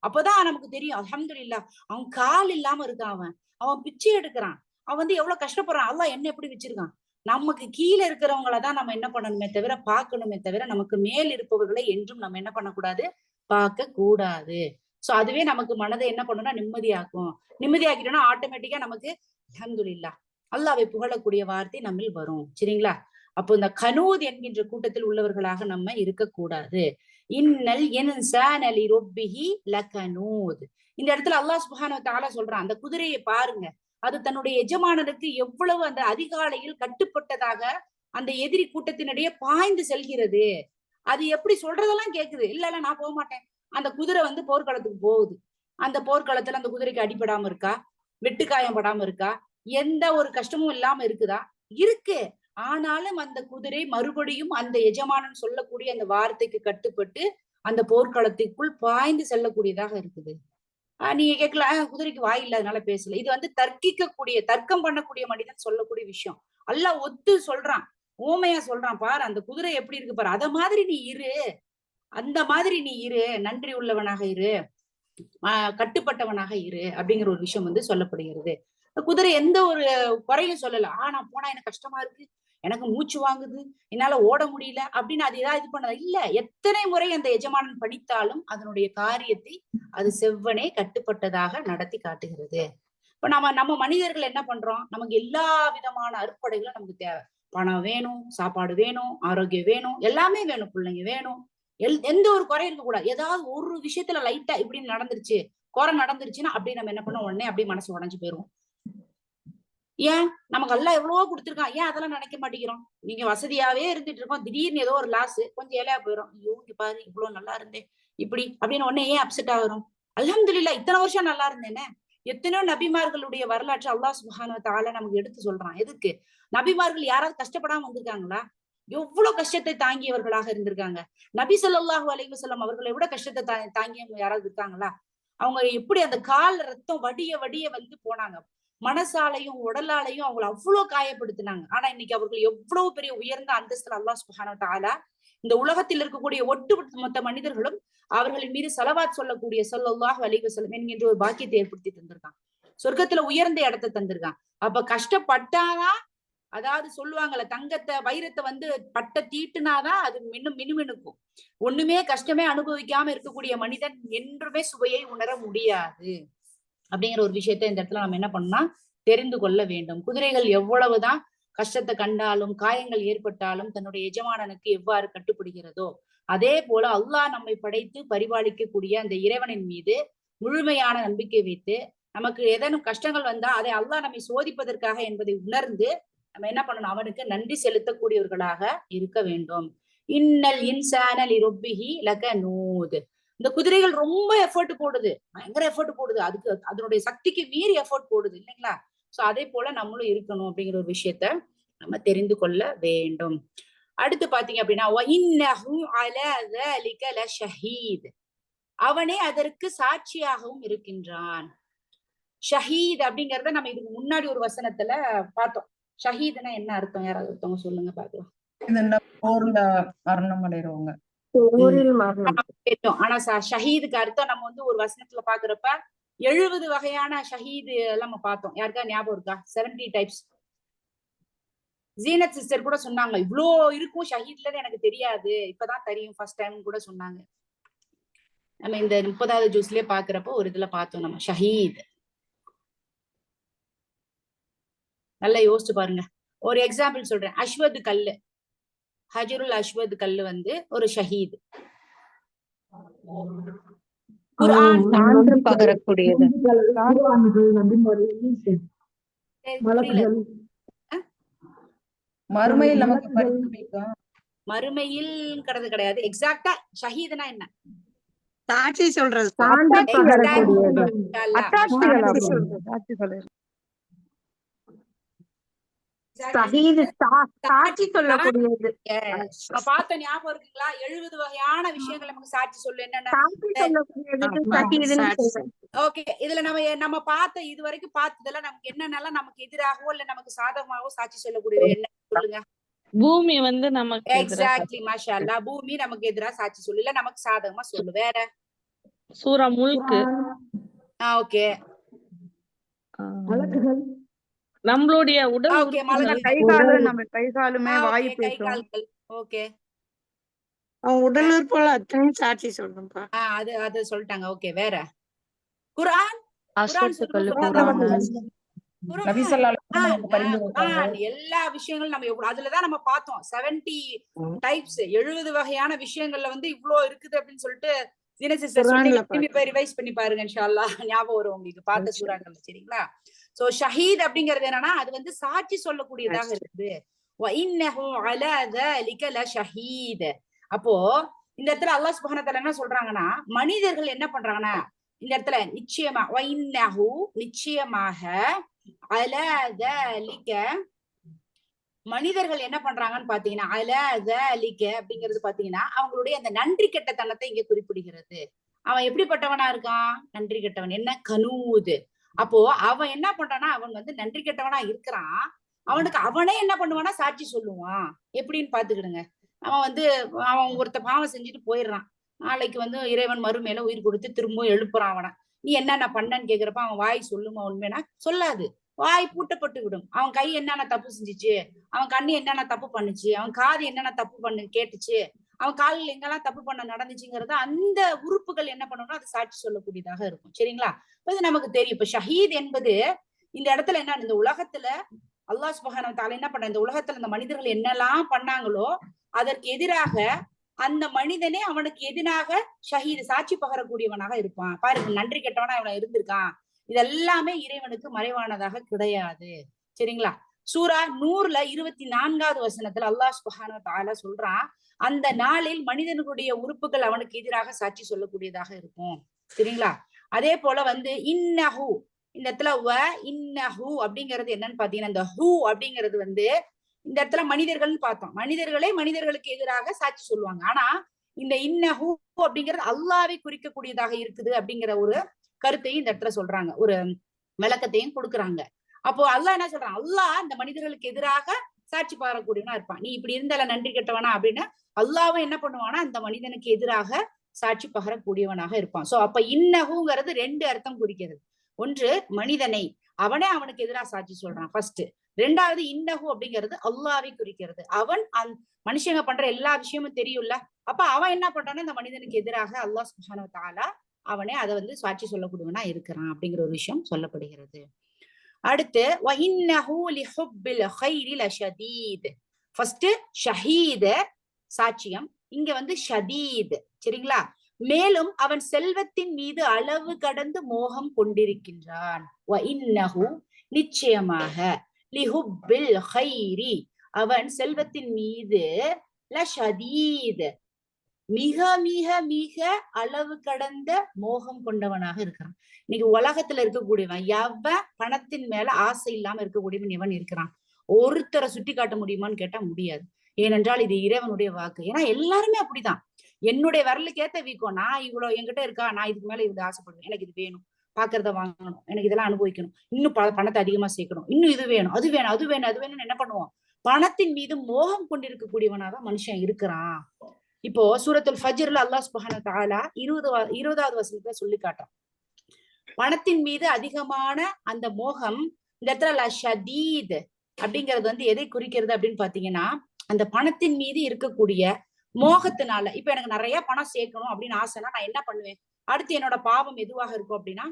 அப்பதான் நமக்கு தெரியும் அல்ஹம்துலில்லாஹ். அவன் கால் இல்லாம இருக்கான், அவன் அவன் பிச்சை எடுக்கிறான், அவன் வந்து எவ்வளவு கஷ்டப்படுறான், அல்லாஹ் என்ன எப்படி வச்சிருக்கான். நமக்கு கீழே இருக்கிறவங்களதான் நம்ம என்ன பண்ணணுமே தவிர பார்க்கணுமே தவிர, நமக்கு மேல் இருப்பவர்களை என்றும் நம்ம என்ன பண்ணக்கூடாது? பார்க்க கூடாது. சோ அதுவே நமக்கு மனதை என்ன பண்ணும்னா நிம்மதியாக்கும். நிம்மதியாக்கிட்டோம்னா ஆட்டோமேட்டிக்கா நமக்கு அல்ஹம்துலில்லாஹ் அல்லாஹ்வை புகழக்கூடிய வார்த்தை நம்மில் வரும். சரிங்களா? அப்போ இந்த கனூத் என்கின்ற கூட்டத்தில் உள்ளவர்களாக நம்ம இருக்கக்கூடாது. இன்னல் இன்சான லிரப்பிஹி லகனூத். இந்த இடத்துல அல்லாஹ் சுப்ஹானஹு வ தஆலா சொல்றான், அந்த குதிரையை பாருங்க, அது தன்னுடைய எஜமானனுக்கு எவ்வளவு அந்த அதிகாலையில் கட்டுப்பட்டதாக அந்த எதிரி கூட்டத்தினிடையே பாய்ந்து செல்கிறது. அது எப்படி சொல்றதெல்லாம் கேக்குது. இல்ல இல்ல நான் போக மாட்டேன். அந்த குதிரை வந்து போர்க்களத்துக்கு போகுது. அந்த போர்க்களத்துல அந்த குதிரைக்கு அடிபடாம இருக்கா? வெட்டுக்காயம் படாம இருக்கா? எந்த ஒரு கஷ்டமும் இல்லாம இருக்குதா? இருக்கு. ஆனாலும் அந்த குதிரை மறுபடியும் அந்த எஜமானன் சொல்லக்கூடிய அந்த வார்த்தைக்கு கட்டுப்பட்டு அந்த போர்க்களத்திற்குள் பாய்ந்து செல்லக்கூடியதாக இருக்குது. நீங்க கேட்கலாம், குதிரைக்கு வாய் இல்லாதனால பேசல. இது வந்து தர்க்கம் பண்ணக்கூடிய மனிதன் சொல்லக்கூடிய விஷயம். அல்லாஹ் ஒத்து சொல்றான், ஊமையா சொல்றான். பாரு அந்த குதிரை எப்படி இருக்கு பாரு, அத மாதிரி நீ இரு, அந்த மாதிரி நீ இரு, நன்றி உள்ளவனாக இரு, கட்டுப்பட்டவனாக இரு அப்படிங்கிற ஒரு விஷயம் வந்து சொல்லப்படுகிறது. குதிரை எந்த ஒரு குறையும் சொல்லல. நான் போனா எனக்கு கஷ்டமா இருக்கு, எனக்கு மூச்சு வாங்குது, என்னால ஓட முடியல அப்படின்னு அது ஏதாவது இது பண்ணது இல்ல. எத்தனை முறை அந்த எஜமானன் பணித்தாலும் அதனுடைய காரியத்தை அது செவ்வனே கட்டுப்பட்டதாக நடத்தி காட்டுகிறது. இப்ப நம்ம மனிதர்கள் என்ன பண்றோம்? நமக்கு எல்லா விதமான அறுப்படைகளும் நமக்கு தேவை. பணம் வேணும், சாப்பாடு வேணும், ஆரோக்கியம் வேணும், எல்லாமே வேணும், பிள்ளைங்க வேணும். எந்த ஒரு குறை இருக்க கூடாது. ஏதாவது ஒரு விஷயத்துல லைட்டா இப்படின்னு நடந்துருச்சு, குறை நடந்துருச்சுன்னா அப்படியே நம்ம என்ன பண்ணோம், உடனே அப்படியே மனசு உடைஞ்சு போயிருவோம். ஏன் நமக்கு எல்லாம் எவ்வளவோ கொடுத்துருக்கான், ஏன் அதெல்லாம் நினைக்க மாட்டேங்கிறோம்? நீங்க வசதியாவே இருந்துட்டு இருக்கோம், திடீர்னு ஏதோ ஒரு லாஸ், கொஞ்சம் ஏழையா போயிடும். ஐயோ இங்க பாரு இவ்வளவு நல்லா இருந்தேன் இப்படி அப்படின்னு உடனே ஏன் அப்செட் ஆகுறோம்? அல்ஹம்துலில்லாஹ் இத்தனை வருஷம் நல்லா இருந்தேனே. எத்தனையோ நபிமார்களுடைய வரலாற்று அல்லாஹ் சுப்ஹானஹு வ தஆலா நமக்கு எடுத்து சொல்றான். எதுக்கு? நபிமார்கள் யாராவது கஷ்டப்படாம வந்திருக்காங்களா? எவ்வளவு கஷ்டத்தை தாங்கியவர்களாக இருந்திருக்காங்க. நபி ஸல்லல்லாஹு அலைஹி வஸல்லம் அவர்களை விட கஷ்டத்தை தாங்கியவங்க யாராவது இருக்காங்களா? அவங்க எப்படி அந்த கால் ரத்தம் வடிய வடிய வந்து போனாங்க. மனசாலையும் உடலாலையும் அவங்களை அவ்வளவு காயப்படுத்தினாங்க. ஆனா இன்னைக்கு அவர்கள் எவ்வளவு பெரிய உயர்ந்த அந்தஸ்துல அல்லாஹ் சுப்ஹானஹு வ தஆலா இந்த உலகத்தில் இருக்கக்கூடிய ஒட்டுமொத்த மனிதர்களும் அவர்களின் மீது ஸலவாத் சொல்லக்கூடிய ஸல்லல்லாஹு அலைஹி வஸல்லம் என்கின்ற ஒரு பாக்கியத்தை ஏற்படுத்தி தந்திருக்கான். சொர்க்கத்துல உயர்ந்த இடத்தை தந்திருக்கான். அப்ப கஷ்டப்பட்டாதான், அதாவது சொல்லுவாங்கல்ல, தங்கத்தை வைரத்தை வந்து பட்ட தீட்டுனாதான் அது இன்னும் மினுமினுக்கும். ஒண்ணுமே கஷ்டமே அனுபவிக்காம இருக்கக்கூடிய மனிதன் என்றுமே சுவையை உணர முடியாது அப்படிங்கிற ஒரு விஷயத்த இந்த இடத்துல நம்ம என்ன பண்ணா தெரிந்து கொள்ள வேண்டும். குதிரைகள் எவ்வளவுதான் கஷ்டத்தை கண்டாலும் காயங்கள் ஏற்பட்டாலும் தன்னுடைய எஜமானனுக்கு எவ்வாறு கட்டுப்படுகிறதோ அதே போல அல்லாஹ் நம்மை படைத்து பரிபாலிக்கக்கூடிய அந்த இறைவனின் மீது முழுமையான நம்பிக்கை வைத்து நமக்கு ஏதேனும் கஷ்டங்கள் வந்தா அதை அல்லாஹ் நம்மை சோதிப்பதற்காக என்பதை உணர்ந்து நம்ம என்ன பண்ணணும், அவனுக்கு நன்றி செலுத்தக்கூடியவர்களாக இருக்க வேண்டும். இன்னல் இன்சான லிரப்பிஹி லகனூத். இந்த குதிரைகள் ரொம்ப எஃபர்ட் போடுது, பயங்கர எஃபர்ட் போடுது, அதுக்கு அதனுடைய சக்திக்கு மீறி எஃபர்ட் போடுது இல்லைங்களா? சோ அதே போல நம்மளும் இருக்கணும் அப்படிங்கிற ஒரு விஷயத்த நம்ம தெரிந்து கொள்ள வேண்டும். அடுத்து பாத்தீங்க அப்படின்னா அவனே அதற்கு சாட்சியாகவும் இருக்கின்றான். ஷஹீத் அப்படிங்கறத நம்ம இதுக்கு முன்னாடி ஒரு வசனத்துல பார்த்தோம். ஷஹீத்னா என்ன அர்த்தம்? யாராவது ஒருத்தவங்க சொல்லுங்க பாக்கலாம். போர்ல மரணம் அடைறவங்க. ஆனா ஷஹீதுக்கு அர்த்தம் நம்ம வந்து ஒரு வசனத்துல பாக்குறப்ப 70 வகையான ஷஹீது எல்லாம் நம்ம பார்த்தோம். யாருக்கா ஞாபகம் இருக்கா? 70 டைப்ஸ். ஜீனத் சிஸ்டர் கூட சொன்னாங்க, இவ்வளோ இருக்கும் ஷஹீத்லன்னு எனக்கு தெரியாது, இப்பதான் தெரியும் ஃபர்ஸ்ட் டைம் கூட சொன்னாங்க. நம்ம இந்த 30வது ஜூஸ்லயே பாக்குறப்போ ஒரு இதுல பார்த்தோம் நம்ம ஷஹீத். நல்லா யோசிச்சு பாருங்க. ஒரு எக்ஸாம்பிள் சொல்றேன். அஸ்வத் கல்லு, ஹஜருல் அஸ்வத் கல்லு வந்து ஒரு ஷஹீத். குர்ஆன் பகரக்கூடியது. மறுமையில் நமக்கு பரிசு வைக்கும். மறுமையில் கிடையாது. எக்ஸாக்டா ஷஹீதுனா என்ன? சாட்சி சொல்றது. சாட்சி சொல்லக்கூடியது. பார்த்த ஞாபகம் இருக்குங்களா? 70 வகையான விஷயங்கள் நமக்கு சாட்சி சொல்லு. என்னென்ன? ஓகே, இதுல நம்ம பார்த்த இது வரைக்கும் பார்த்ததுல நமக்கு என்னென்னலாம் நமக்கு எதிராகவோ இல்ல நமக்கு சாதகமாகவோ சாட்சி சொல்லக்கூடியது என்ன சொல்லுங்க? பூமி வந்து நமக்கு எக்ஸாக்ட்லி, மாஷா அல்லாஹ். பூமி நமக்கு எதிராக சாட்சி சொல்லு, இல்ல நமக்கு சாதகமா சொல்லு. வேற? சூரா முல்க். ஓகே. நம்மளுடைய உடல் கை கால், நம்ம கை காலுமே வாய் பேசும். ஓகே, உடல் உறுப்புகள் அத்தனையும் சாட்சி சொல்றோம்ப்பா. அது சொல்லிட்டாங்க. ஓகே, வேற? குர்ஆன். எல்லா விஷயங்களும் நம்ம அதுலதான் நம்ம பார்த்தோம். 70 டைப்ஸ், 70 வகையான விஷயங்கள்ல வந்து இவ்வளவு இருக்குது அப்படின்னு சொல்லிட்டு ரிவைஸ் பண்ணி பாருங்க இன்ஷா அல்லாஹ், ஞாபகம் வரும் உங்களுக்கு பார்த்த சூறாக்கள். சரிங்களா? சோ ஷஹீத் அப்படிங்கிறது என்னன்னா அது வந்து சாட்சி சொல்லக்கூடியதாக இருக்குது. அப்போ இந்த இடத்துல அல்லாஹ் சுப்ஹானஹு வ தஆலா என்ன சொல்றாங்கன்னா, மனிதர்கள் என்ன பண்றாங்கன்னா இந்த இடத்துல நிச்சயமாக அலா ذلك மனிதர்கள் என்ன பண்றாங்கன்னு பாத்தீங்கன்னா அப்படிங்கிறது பாத்தீங்கன்னா அவங்களுடைய அந்த நன்றி கெட்டத்தனத்தை இங்க குறிப்பிடுகிறது. அவன் எப்படிப்பட்டவனா இருக்கான்? நன்றி கெட்டவன். என்ன? கனூது. அப்போ அவன் என்ன பண்றான்னா அவன் வந்து நன்றி கெட்டவனா இருக்கிறான். அவனே என்ன பண்ணுவானா சாட்சி சொல்லுவான். எப்படின்னு பாத்துக்கிடுங்க. அவன் ஒருத்த பாவம் செஞ்சுட்டு போயிடுறான். நாளைக்கு வந்து இறைவன் மறுமையில உயிர் கொடுத்து திரும்ப எழுப்புறான் அவனை. நீ என்னென்ன பண்ணன்னு கேக்குறப்ப அவன் வாய் சொல்லுமா உண்மைனா சொல்லாது. வாய் பூட்டப்பட்டு விடும். அவன் கை என்னென்ன தப்பு செஞ்சுச்சு, அவன் கண்ணு என்னென்ன தப்பு பண்ணுச்சு, அவன் காது என்னென்ன தப்பு கேட்டுச்சு, அவன் காலில் எங்கெல்லாம் தப்பு பண்ண நடந்துச்சுங்கிறத அந்த உறுப்புகள் என்ன பண்ணணும்னா அது சாட்சி சொல்லக்கூடியதாக இருக்கும். சரிங்களா? இது நமக்கு தெரியும். இப்ப ஷஹீத் என்பது இந்த இடத்துல என்ன, இந்த உலகத்துல அல்லாஹ் சுப்ஹானஹு வ தஆலா என்ன பண்ண, இந்த உலகத்துல இந்த மனிதர்கள் என்னெல்லாம் பண்ணாங்களோ அதற்கு எதிராக அந்த மனிதனே அவனுக்கு எதிராக ஷஹீது சாட்சி பகரக்கூடியவனாக இருப்பான். பாருங்க, நன்றி கெட்டவனா இவன் இருந்திருக்கான். இதெல்லாமே இறைவனுக்கு மறைவானதாக கிடையாது. சரிங்களா? சூரா 100ல 24வது வசனத்துல அல்லாஹ் சுப்ஹானஹு வ தஆலா சொல்றான், அந்த நாளில் மனிதனுடைய உறுப்புகள் அவனுக்கு எதிராக சாட்சி சொல்லக்கூடியதாக இருக்கும். சரிங்களா? அதே போல இன்னஹு, இந்த இடத்துல இன்னஹு அப்படிங்கிறது என்னன்னு பாத்தீங்கன்னா, இந்த ஹூ அப்படிங்கிறது இந்த இடத்துல மனிதர்கள்னு பார்த்தோம். மனிதர்களே மனிதர்களுக்கு எதிராக சாட்சி சொல்லுவாங்க. ஆனா இந்த இன்னஹு அப்படிங்கிறது அல்லாஹ்வை குறிக்கக்கூடியதாக இருக்குது அப்படிங்கிற ஒரு கருத்தையும் இந்த இடத்துல சொல்றாங்க, ஒரு விளக்கத்தையும் கொடுக்குறாங்க. அப்போ அல்லாஹ் என்ன சொல்றான், அல்லாஹ் இந்த மனிதர்களுக்கு எதிராக சாட்சி பாரக்கூடியவனா இருப்பான். நீ இப்படி இருந்தால நன்றி கெட்டவனா அப்படின்னு அல்லாஹ்வும் என்ன பண்ணுவானா அந்த மனிதனுக்கு எதிராக சாட்சி பகரக்கூடியவனாக இருப்பான். சோ அப்ப இன்னஹுங்கிறது 2 அர்த்தம் குறிக்கிறது. ஒன்று மனிதனை, அவனே அவனுக்கு எதிராக சாட்சி சொல்றான் ஃபர்ஸ்ட். 2வது இன்னஹு அப்படிங்கிறது அல்லாஹ்வை குறிக்கிறது. அவன் மனுஷங்க பண்ற எல்லா விஷயமும் தெரியும்ல, அப்ப அவன் என்ன பண்றான்னா இந்த மனிதனுக்கு எதிராக அல்லாஹ் சுப்ஹானஹு வ தஆலா அவனே அதை சாட்சி சொல்லக்கூடியவனா இருக்கிறான் அப்படிங்கிற ஒரு விஷயம் சொல்லப்படுகிறது. அடுத்து வஇன்னஹு லிஹுப்பில் கைரி லஷதீத். ஃபர்ஸ்ட் ஷஹீத் சாட்சியம், இங்க ஷதீத். சரிங்களா? மேலும் அவன் செல்வத்தின் மீது அளவு கடந்து மோகம் கொண்டிருக்கின்றான். வஇன்னஹு நிச்சயமாக, லிஹுப்பில் கைரி அவன் செல்வத்தின் மீது லஷதீத் மிக மிக மிக அளவு கடந்த மோகம் கொண்டவனாக இருக்கிறான். இன்னைக்கு உலகத்துல இருக்கக்கூடியவன் எவன் பணத்தின் மேல ஆசை இல்லாம இருக்கக்கூடியவன் எவன் இருக்கிறான்? ஒருத்தரை சுட்டி காட்ட முடியுமான்னு கேட்டா முடியாது. ஏனென்றால் இது இறைவனுடைய வாக்கு. ஏன்னா எல்லாருமே அப்படிதான். என்னுடைய விரலுக்கு ஏத்த வீக்கம், நான் இவ்வளவு என்கிட்ட இருக்கா, நான் இதுக்கு மேல இவ்வளவு ஆசைப்படுவேன், எனக்கு இது வேணும், பாக்குறத வாங்கணும், எனக்கு இதெல்லாம் அனுபவிக்கணும், இன்னும் பணத்தை அதிகமா சேர்க்கணும், இன்னும் இது வேணும், அது வேணும், அது வேணும், அது வேணும்னு என்ன பண்ணுவோம்? பணத்தின் மீது மோகம் கொண்டிருக்கக்கூடியவனாதான் மனுஷன் இருக்கிறான். இப்போ சூரத்துல் ஃபஜ்ர்ல அல்லாஹ் சுப்ஹானஹு வ தஆலா 20வது வசனத்துல சொல்லி காட்டுறான், பணத்தின் மீது அதிகமான அந்த மோகம். இந்த இடத்துல ஷதீத் அப்படிங்கிறது எதை குறிக்கிறது அப்படின்னு பாத்தீங்கன்னா, அந்த பணத்தின் மீது இருக்கக்கூடிய மோகத்தினால, இப்ப எனக்கு நிறைய பணம் சேர்க்கணும் அப்படின்னு ஆசைன்னா நான் என்ன பண்ணுவேன்? அடுத்து என்னோட பாவம் எதுவாக இருக்கும் அப்படின்னா,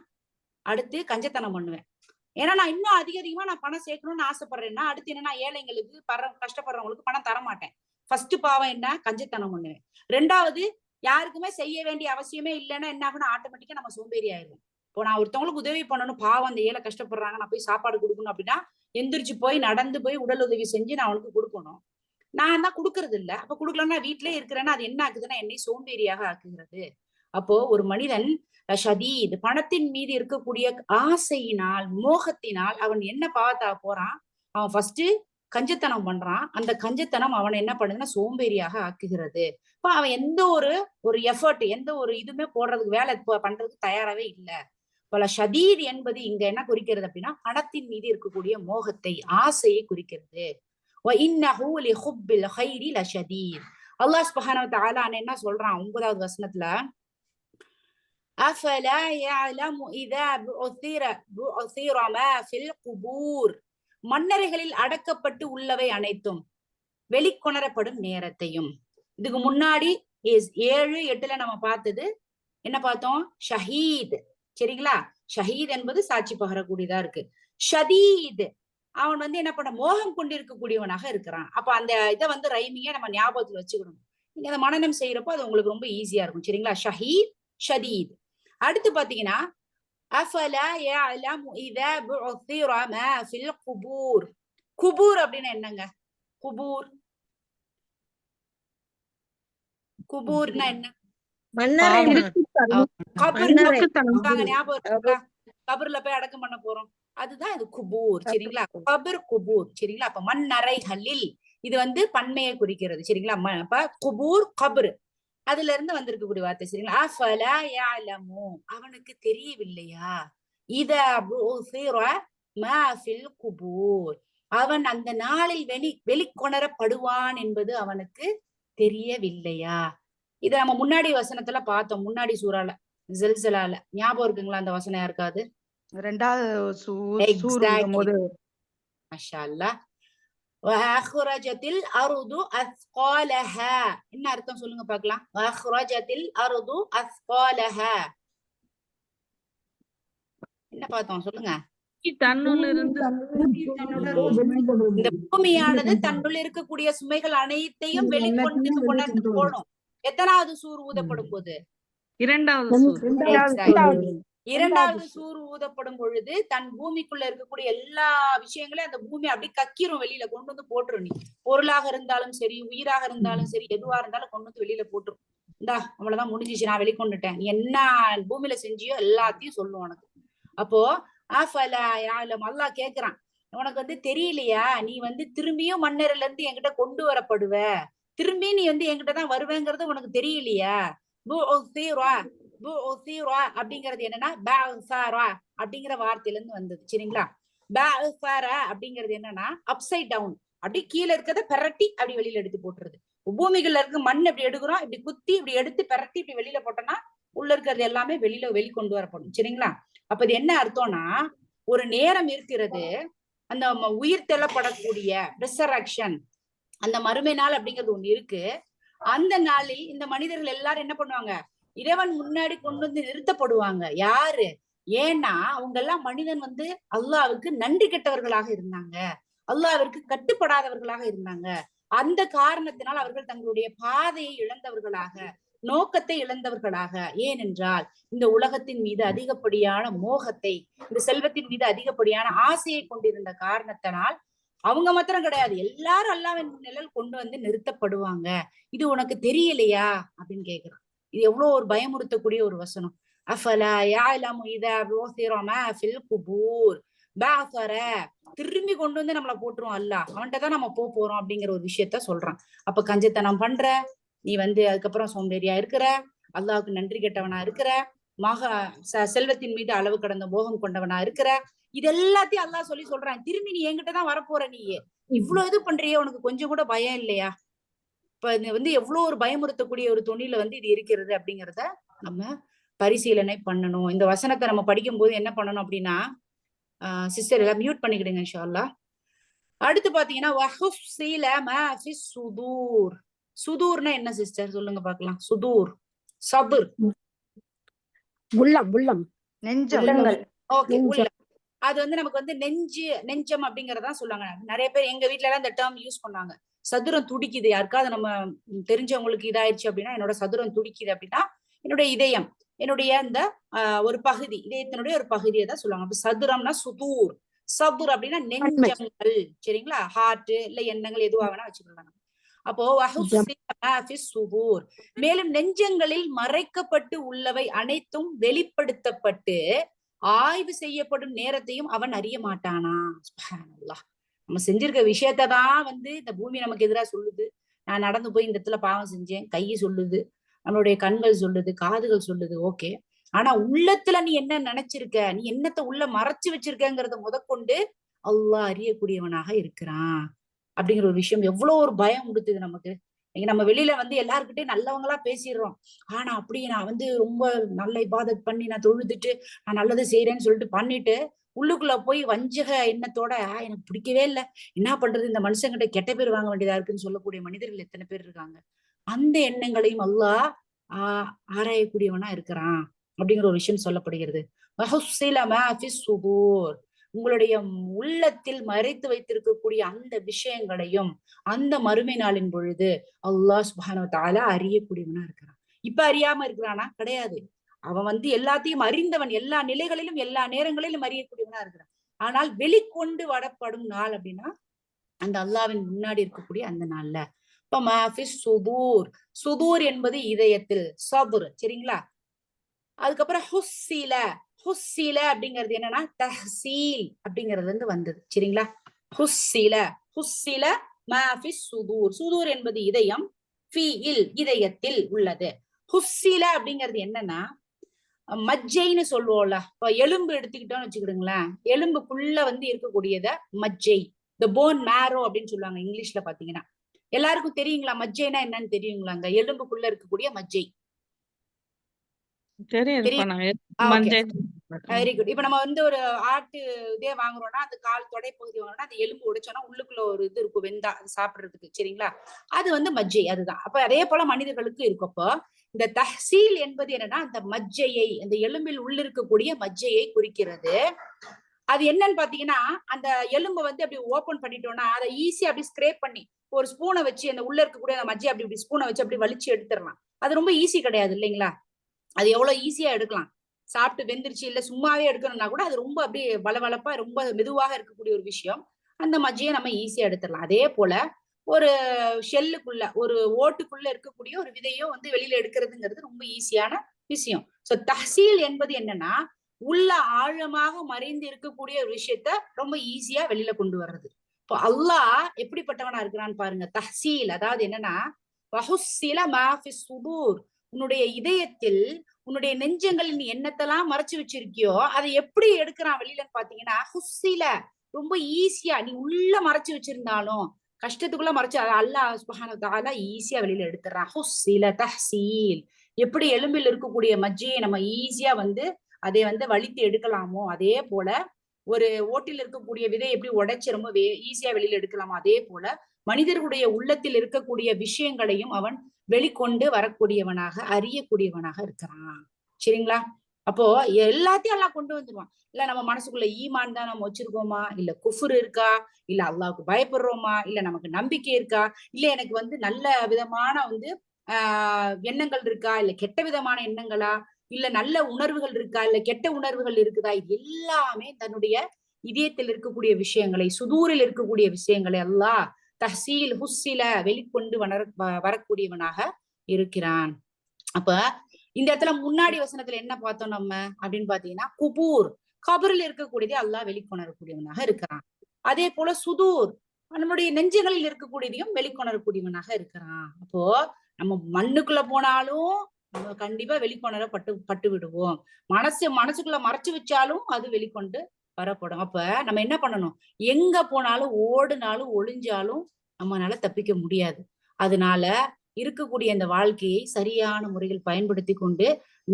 அடுத்து கஞ்சத்தனம் பண்ணுவேன். ஏன்னா நான் இன்னும் அதிகமா நான் பணம் சேர்க்கணும்னு ஆசைப்படுறேன்னா அடுத்து என்ன, நான் ஏழைங்களுக்கு கஷ்டப்படுறவங்களுக்கு பணம் தர மாட்டேன். ஃபர்ஸ்ட் பாவம் என்ன? கஞ்சத்தனம் பண்ணுவேன். 2வது, யாருக்குமே செய்ய வேண்டிய அவசியமே இல்லைன்னா என்ன ஆகும்னா ஆட்டோமேட்டிக்கா நம்ம சோம்பேறி ஆயிடுவோம். இப்போ நான் ஒருத்தவங்களுக்கு உதவி பண்ணணும், பாவம் அந்த ஏழை கஷ்டப்படுறாங்க, நான் போய் சாப்பாடு கொடுக்கணும் அப்படின்னா எந்திரிச்சு போய் நடந்து போய் உடல் உதவி செஞ்சு நான் அவனுக்கு கொடுக்கணும். நான் தான் கொடுக்கறது இல்ல. அப்ப கொடுக்கலன்னா வீட்டிலேயே இருக்கிறேன்னா அது என்ன ஆக்குதுன்னா என்னை சோம்பேறியாக ஆக்குகிறது. அப்போ ஒரு மனிதன் ஷதீத் பணத்தின் மீது இருக்கக்கூடிய ஆசையினால், மோகத்தினால் அவன் என்ன பாவத்தா போறான்? அவன் ஃபர்ஸ்ட் கஞ்சத்தனம் பண்றான். அந்த கஞ்சத்தனம் அவனை என்ன பண்ணுதுன்னா சோம்பேறியாக ஆக்குகிறது. இப்ப அவன் எந்த ஒரு எஃபர்ட், எந்த ஒரு இதுவுமே போடுறதுக்கு, வேலை பண்றதுக்கு தயாராகவே இல்லை. பல ஷதீத் என்பது இங்க என்ன குறிக்கிறது அப்படின்னா பணத்தின் மீது இருக்கக்கூடிய மோகத்தை, ஆசையை குறிக்கிறது. அல்லாஹ் சுப்ஹானஹு வ தஆலா என்ன சொல்றான் 9வது வசனத்துல, அஃபலா யஅலமு இதா புஅசிர மா ஃபில் குபூர். மன்னரைகளில் அடக்கப்பட்டு உள்ளவை அனைத்தும் வெளிக்கொணரப்படும் நேரத்தையும். இதுக்கு முன்னாடி 7, 8ல நம்ம பார்த்தது என்ன பார்த்தோம்? ஷஹீத். சரிங்களா? ஷஹீத் என்பது சாட்சி பகரக்கூடியதா இருக்கு. ஷதீத் அவன் என்ன பண்ண, மோகம் கொண்டிருக்கக்கூடியவனாக இருக்கிறான். அப்ப அந்த இதை ரைமிங்க நம்ம ஞாபகத்துல வச்சுக்கணும். நீங்க அதை மனனம் செய்யறப்போ அது உங்களுக்கு ரொம்ப ஈஸியா இருக்கும். சரிங்களா? ஷஹீத், ஷதீத். அடுத்து பாத்தீங்கன்னா அஃபலா யஅலமு இதா புஅசிர மா ஃபில் குபூர். குபூர் அப்படின்னா என்னங்க? குபூர்னா என்ன? கபர்ல போய் அடக்கம் பண்ண போறோம், அதுதான் இது குபூர். சரிங்களா? கபர், குபூர். சரிங்களா? அப்ப மண்ணறைகளில் இது பன்மையை குறிக்கிறது. சரிங்களா? அப்ப குபூர், கபர், அதுல இருந்து வந்திருக்கக்கூடிய வார்த்தை. சரிங்களா? அஃபலா யஅலமு அவனுக்கு தெரியவில்லையா, இதா புஅசிர மா ஃபில் குபூர் அவன் அந்த நாளில் வெளிக்கொணரப்படுவான் என்பது அவனுக்கு தெரியவில்லையா? இத நம்ம முன்னாடி வசனத்துல பார்த்தோம், முன்னாடி சூறால ஜல்சலால. ஞாபகம் இருக்குங்களா அந்த வசனம் யாருக்காது? ரெண்டாவது சூர் Exactly. ஊதும்போது மாஷா அல்லாஹ். வஅஹ்ரஜத்தில் அர்து அஸ்காலஹா. என்ன அர்த்தம் சொல்லுங்க பார்க்கலாம். வஅஹ்ரஜத்தில் அர்து அஸ்காலஹா. என்ன பார்த்தோம் சொல்லுங்க. தன்னுள் இருந்து இந்த பூமியானது தன்னுள் இருக்கக்கூடிய சுமைகள் அனைத்தையும் வெளிக்கொண்டு போகணும். எத்தனாவது சூர் ஊதப்படும் போது? இரண்டாவது சூர். Exactly. இரண்டாவது சூர் ஊதப்படும் பொழுது தன் பூமிக்குள்ள இருக்கக்கூடிய எல்லா விஷயங்களையும் அந்த பூமி அப்படி கக்கிரும், வெளியில கொண்டு வந்து போட்டுரும். நீ பொருளாக இருந்தாலும் சரி, உயிராக இருந்தாலும் சரி, எதுவா இருந்தாலும் கொண்டு வந்து வெளியில போட்டுரும். இந்தா அவ்வளவுதான் முடிஞ்சிச்சு, நான் வெளிக்கொண்டுட்டேன். நீ என்ன பூமியில செஞ்சியோ எல்லாத்தையும் சொல்லும் உனக்கு. அப்போ அஃபலா யஅலம், அல்லாஹ் கேக்குறான், உனக்கு வந்து தெரியலையா, நீ வந்து திரும்பியும் மண்ணறையில இருந்து என்கிட்ட கொண்டு வரப்படுவ, திரும்பி நீ வந்து என்கிட்டதான் வருவேங்கிறது உனக்கு தெரியலையா? அப்படிங்கிறது என்னன்னா அப்படிங்கிற வார்த்தையில இருந்து வந்தது. சரிங்களா? அப்படிங்கிறது என்னன்னா அப்சைட் டவுன், அப்படி கீழே இருக்கிறத பெரட்டி அப்படி வெளியில எடுத்து போட்டுறது. பூமிகள்ல இருக்க மண் இப்படி எடுக்கிறோம், இப்படி குத்தி இப்படி எடுத்து பெரட்டி இப்படி வெளியில போட்டோம்னா உள்ள இருக்கிறது எல்லாமே வெளிக்கொண்டு வரப்படும். சரிங்களா? அப்ப இது என்ன அர்த்தம்னா, ஒரு நேரம் இருக்கிறது, அந்த உயிர் தெள்ளப்படக்கூடிய ரிசரக்ஷன், அந்த மறுமை நாள் அப்படிங்கிறது ஒண்ணு இருக்கு. அந்த நாளில் இந்த மனிதர்கள் எல்லாரும் என்ன பண்ணுவாங்க, இறைவன் முன்னாடி கொண்டு வந்து நிறுத்தப்படுவாங்க. யாரு? ஏன்னா அவங்க எல்லாம் மனிதன் வந்து அல்லாஹ்வுக்கு நன்றி கெட்டவர்களாக இருந்தாங்க, அல்லாஹ்விற்கு கட்டுப்படாதவர்களாக இருந்தாங்க. அந்த காரணத்தினால் அவர்கள் தங்களுடைய பாதையை இழந்தவர்களாக, நோக்கத்தை இழந்தவர்களாக. ஏனென்றால் இந்த உலகத்தின் மீது அதிகப்படியான மோகத்தை, இந்த செல்வத்தின் மீது அதிகப்படியான ஆசையை கொண்டிருந்த காரணத்தினால் அவங்க மாத்திரம் கிடையாது, எல்லாரும் அல்லாஹ்வின் நிழல் கொண்டு வந்து நிறுத்தப்படுவாங்க. இது உனக்கு தெரியலையா அப்படின்னு கேக்குறான். இது எவ்வளவு ஒரு பயமுறுத்தக்கூடிய ஒரு வசனம். அஃபலா யஅலமு இதா புஸிர மா ஃபில் குபூர். பஅஸர, திரும்பி கொண்டு வந்து நம்மள போட்டுரும் அல்லாஹ், அவன்கிட்ட தான் நம்ம போறோம் அப்படிங்கிற ஒரு விஷயத்த சொல்றான். அப்ப கஞ்சத்தனம் பண்ற நீ வந்து அதுக்கப்புறம் சோம்பேறியா இருக்கிற, அல்லாஹ்வுக்கு நன்றி கெட்டவனா இருக்கிற, செல்வத்தின் மீது அளவு கடந்த மோகம் கொண்டவனா இருக்கிற, இது எல்லாத்தையும் அல்லாஹ் சொல்றான். திரும்பி நீ என்கிட்டதான் வரப்போற, நீயே இவ்வளவு இது பண்றியே, உனக்கு கொஞ்சம் கூட பயம் இல்லையா? இப்ப வந்து எவ்வளவு ஒரு பயமுறுத்தக்கூடிய ஒரு துணியில வந்து இது இருக்கிறது அப்படிங்கிறத நம்ம பரிசீலனை பண்ணணும். இந்த வசனத்தை நம்ம படிக்கும் போது என்ன பண்ணணும் அப்படின்னா, சிஸ்டர் எல்லாம் மியூட் பண்ணிக்கிடுங்க இன்ஷா அல்லாஹ். அடுத்து பாத்தீங்கன்னா வஹுஃஸில மா ஃபிஸ் சுதூர். சுதூர்னா என்ன சிஸ்டர் சொல்லுங்க பார்க்கலாம். சுதூர், சதுர், உள்ளம், நெஞ்சம். ஓகே, உள்ளம். அது வந்து நமக்கு வந்து நெஞ்சம் அப்படிங்கறதா சொல்லுவாங்க. நிறைய பேர் எங்க வீட்டுல எல்லாம் இந்த டேர்ம் யூஸ் பண்ணாங்க. சதுரம் துடிக்குது, யாருக்காவது நம்ம தெரிஞ்சவங்களுக்கு இதாயிருச்சு அப்படின்னா, என்னோட சதுரம் துடிக்குது அப்படின்னா என்னுடைய இதயம், என்னுடைய அந்த ஒரு பகுதி, இதயத்தினுடைய ஒரு பகுதியை தான் சொல்லுவாங்க. அப்ப சதுரம்னா சுதூர், சதுர் அப்படின்னா நெஞ்சங்கள். சரிங்களா? ஹார்ட் இல்ல எண்ணங்கள் எதுவா வேணா வச்சுக்கலாம். அப்போ மேலும் நெஞ்சங்களில் மறைக்கப்பட்டு உள்ளவை அனைத்தும் வெளிப்படுத்தப்பட்டு ஆய்வு செய்யப்படும் நேரத்தையும் அவன் அறிய மாட்டானா? சுப்ஹானல்லாஹ். நம்ம செஞ்சிருக்க விஷயத்தான் வந்து இந்த பூமி நமக்கு எதிராக சொல்லுது. நான் நடந்து போய் இந்த இடத்துல பாவம் செஞ்சேன், கை சொல்லுது, நம்மளுடைய கண்கள் சொல்லுது, காதுகள் சொல்லுது. ஓகே, ஆனா உள்ளத்துல நீ என்ன நினைச்சிருக்க, நீ என்னத்தை உள்ள மறைச்சு வச்சிருக்கங்கிறத முதற்கொண்டு அல்லாஹ் அறியக்கூடியவனாக இருக்கிறான். அப்படிங்கிற ஒரு விஷயம் எவ்வளவு ஒரு பயம் கொடுத்தது நமக்கு. நம்ம வெளியில வந்து எல்லாருக்கிட்டையும் நல்லவங்களா பேசிடுறோம். ஆனா அப்படி நான் வந்து ரொம்ப நல்ல இபாதத் பண்ணி நான் தொழுதுட்டு நான் நல்லது செய்யறேன்னு சொல்லிட்டு பண்ணிட்டு உள்ளுக்குள்ள போய் வஞ்சக எண்ணத்தோட எனக்கு பிடிக்கவே இல்லை, என்ன பண்றது, இந்த மனுஷங்கிட்ட கெட்ட பேர் வாங்க வேண்டியதா இருக்குன்னு சொல்லக்கூடிய மனிதர்கள் எத்தனை பேர் இருக்காங்க. அந்த எண்ணங்களையும் அல்லாஹ் ஆராயக்கூடியவனா இருக்கிறான் அப்படிங்கிற ஒரு விஷயம் சொல்லப்படுகிறது. உங்களுடைய உள்ளத்தில் மறைத்து வைத்திருக்கக்கூடிய அந்த விஷயங்களையும் அந்த மறுமை நாளின் பொழுது அல்லாஹ் சுப்ஹானஹு வ தஆலா அறியக்கூடியவனா இருக்கிறான். இப்ப அறியாம இருக்கிறானா? கிடையாது. அவன் வந்து எல்லாத்தையும் அறிந்தவன், எல்லா நிலைகளிலும் எல்லா நேரங்களிலும் அறியக்கூடியவனா இருக்கிறான். ஆனால் வெளிக்கொண்டு வரப்படும் நாள் அப்படின்னா அந்த அல்லாஹ்வின் முன்னாடி இருக்கக்கூடிய அந்த நாள்ல. இப்ப மாஃபிஸ் சுதூர், சுதூர் என்பது இதயத்தில், சதுர். சரிங்களா? அதுக்கப்புறம் ஹுஸ்ஸில, ஹுஸ்ஸில அப்படிங்கிறது என்னன்னா தஹ்சீல் அப்படிங்கிறதுல இருந்து வந்தது. சரிங்களா? ஹுஸ்ஸில, ஹுஸ்ஸில மாஃபிஸ் சுதூர். சுதூர் என்பது இதயம், ஃபீஇல் இதயத்தில் உள்ளது. ஹுஸ்ஸில அப்படிங்கிறது என்னன்னா மஜ்ஜைன்னு சொல்லுவோம்ல. இப்ப எலும்பு எடுத்துக்கிட்டோம்னு வச்சுக்கிடுங்களேன், எலும்புக்குள்ள வந்து இருக்கக்கூடியத மஜ்ஜை, த போன் மேரோ அப்படின்னு சொல்லுவாங்க இங்கிலீஷ்ல பாத்தீங்கன்னா. எல்லாருக்கும் தெரியுங்களா மஜ்ஜைனா என்னன்னு தெரியுங்களாங்க? எலும்புக்குள்ள இருக்கக்கூடிய மஜ்ஜை தெரியும். Very good. இப்ப நம்ம வந்து ஒரு ஆட்டு இதே வாங்குறோம்னா அந்த கால் தொடை பகுதி வாங்குறோம்னா அந்த எலும்பு உடைச்சோம்னா உள்ளுக்குள்ள ஒரு இது இருக்கும் வெந்தா அது சாப்பிடுறதுக்கு, சரிங்களா? அது வந்து மஜ்ஜை, அதுதான். அப்ப அதே போல மனிதர்களுக்கு இருக்கப்போ இந்த தஹ்சீல் என்பது என்னன்னா அந்த மஜ்ஜையை, அந்த எலும்பில் உள்ளிருக்கக்கூடிய மஜ்ஜையை குறிக்கிறது. அது என்னன்னு பாத்தீங்கன்னா அந்த எலும்பை வந்து அப்படி ஓபன் பண்ணிட்டோம்னா அதை ஈஸியா அப்படி ஸ்கிரேப் பண்ணி ஒரு ஸ்பூனை வச்சு அந்த உள்ள இருக்கக்கூடிய அந்த மஜ்ஜை அப்படி இப்படி ஸ்பூனை வச்சு அப்படி வலிச்சு எடுத்துடலாம். அது ரொம்ப ஈஸி கிடையாது இல்லைங்களா? அது எவ்வளவு ஈஸியா எடுக்கலாம். சாப்பிட்டு வெந்துருச்சு இல்ல சும்மாவே எடுக்கணும்னா கூட அது ரொம்ப அப்படியே வளவளப்பா ரொம்ப மெதுவாக இருக்கக்கூடிய ஒரு விஷயம். அந்த மஜ்ஜையை நம்ம ஈஸியா எடுத்துடலாம். அதே போல ஒரு ஷெல்லுக்குள்ள ஒரு ஓட்டுக்குள்ள இருக்கக்கூடிய ஒரு விதையோ வந்து வெளியில எடுக்கிறதுங்கிறது ரொம்ப ஈஸியான விஷயம். சோ தஹ்சீல் என்பது என்னன்னா உள்ள ஆழமாக மறைந்து இருக்கக்கூடிய ஒரு விஷயத்த ரொம்ப ஈஸியா வெளியில கொண்டு வர்றது. இப்போ அல்லாஹ் எப்படிப்பட்டவனா இருக்கிறான்னு பாருங்க. தஹ்சீல் அதாவது என்னன்னா வஹுஸ்ஸில மா ஃபிஸ் சுதூர், உன்னுடைய இதயத்தில் உன்னுடைய நெஞ்சங்களில் நீ என்னத்தெல்லாம் மறைச்சு வச்சிருக்கியோ அதை எப்படி எடுக்கிறான் வெளியிலன்னு பாத்தீங்கன்னா ஹுஸ்ஸில, ரொம்ப ஈஸியா நீ உள்ள மறைச்சு வச்சிருந்தாலும் கஷ்டத்துக்குள்ள மறைச்சு அல்லாஹ் சுப்ஹானஹு வ தஆலா ஈஸியா வெளியில எடுத்துறான். ஹுஸ்ஸில தஹ்சீல், எப்படி எலும்பில் இருக்கக்கூடிய மஜ்ஜையை நம்ம ஈஸியா வந்து அதை வந்து வலித்து எடுக்கலாமோ அதே போல ஒரு ஓட்டில் இருக்கக்கூடிய விதை எப்படி உடைச்சு ரொம்ப ஈஸியா வெளியில எடுக்கலாமோ அதே போல மனிதர்களுடைய உள்ளத்தில் இருக்கக்கூடிய விஷயங்களையும் அவன் வெளிக்கொண்டு வரக்கூடியவனாக அறியக்கூடியவனாக இருக்கிறான், சரிங்களா? அப்போ எல்லாத்தையும் எல்லாம் கொண்டு வந்துருவான். இல்ல நம்ம மனசுக்குள்ள ஈமான் தான் நம்ம வச்சிருக்கோமா, இல்ல குஃபுர் இருக்கா, இல்ல அல்லாஹ்வுக்கு பயப்படுறோமா, இல்ல நமக்கு நம்பிக்கை இருக்கா, இல்ல எனக்கு வந்து நல்ல விதமான வந்து எண்ணங்கள் இருக்கா, இல்ல கெட்ட விதமான எண்ணங்களா, இல்ல நல்ல உணர்வுகள் இருக்கா, இல்ல கெட்ட உணர்வுகள் இருக்குதா, இது எல்லாமே தன்னுடைய இதயத்தில் இருக்கக்கூடிய விஷயங்களை, சுதூரில் இருக்கக்கூடிய விஷயங்களை அல்லாஹ் தஹ்சீல் ஹுஸ்ஸில வெளிக்கொண்டு வரக்கூடியவனாக இருக்கிறான். அப்ப இந்த இடத்துல முன்னாடி வசனத்துல என்ன பார்த்தோம் நம்ம அப்படின்னு பாத்தீங்கன்னா குபூர், கபரில் இருக்கக்கூடியதை அல்லாஹ் வெளிக்கொணரக்கூடியவனாக இருக்கிறான். அதே போல சுதூர், நம்மளுடைய நெஞ்சுகளில் இருக்கக்கூடியதையும் வெளிக்கொணரக்கூடியவனாக இருக்கிறான். அப்போ நம்ம மண்ணுக்குள்ள போனாலும் நம்ம கண்டிப்பா வெளிக்கொணரப்பட்டு விடுவோம். மனசுக்குள்ள மறைச்சு வச்சாலும் அது வெளிக்கொண்டு வரப்படும். அப்ப நம்ம என்ன பண்ணணும், எங்க போனாலும் ஓடுனாலும் ஒளிஞ்சாலும் நம்மளால தப்பிக்க முடியாது. அதனால இருக்கக்கூடிய இந்த வாழ்க்கையை சரியான முறையில் பயன்படுத்தி கொண்டு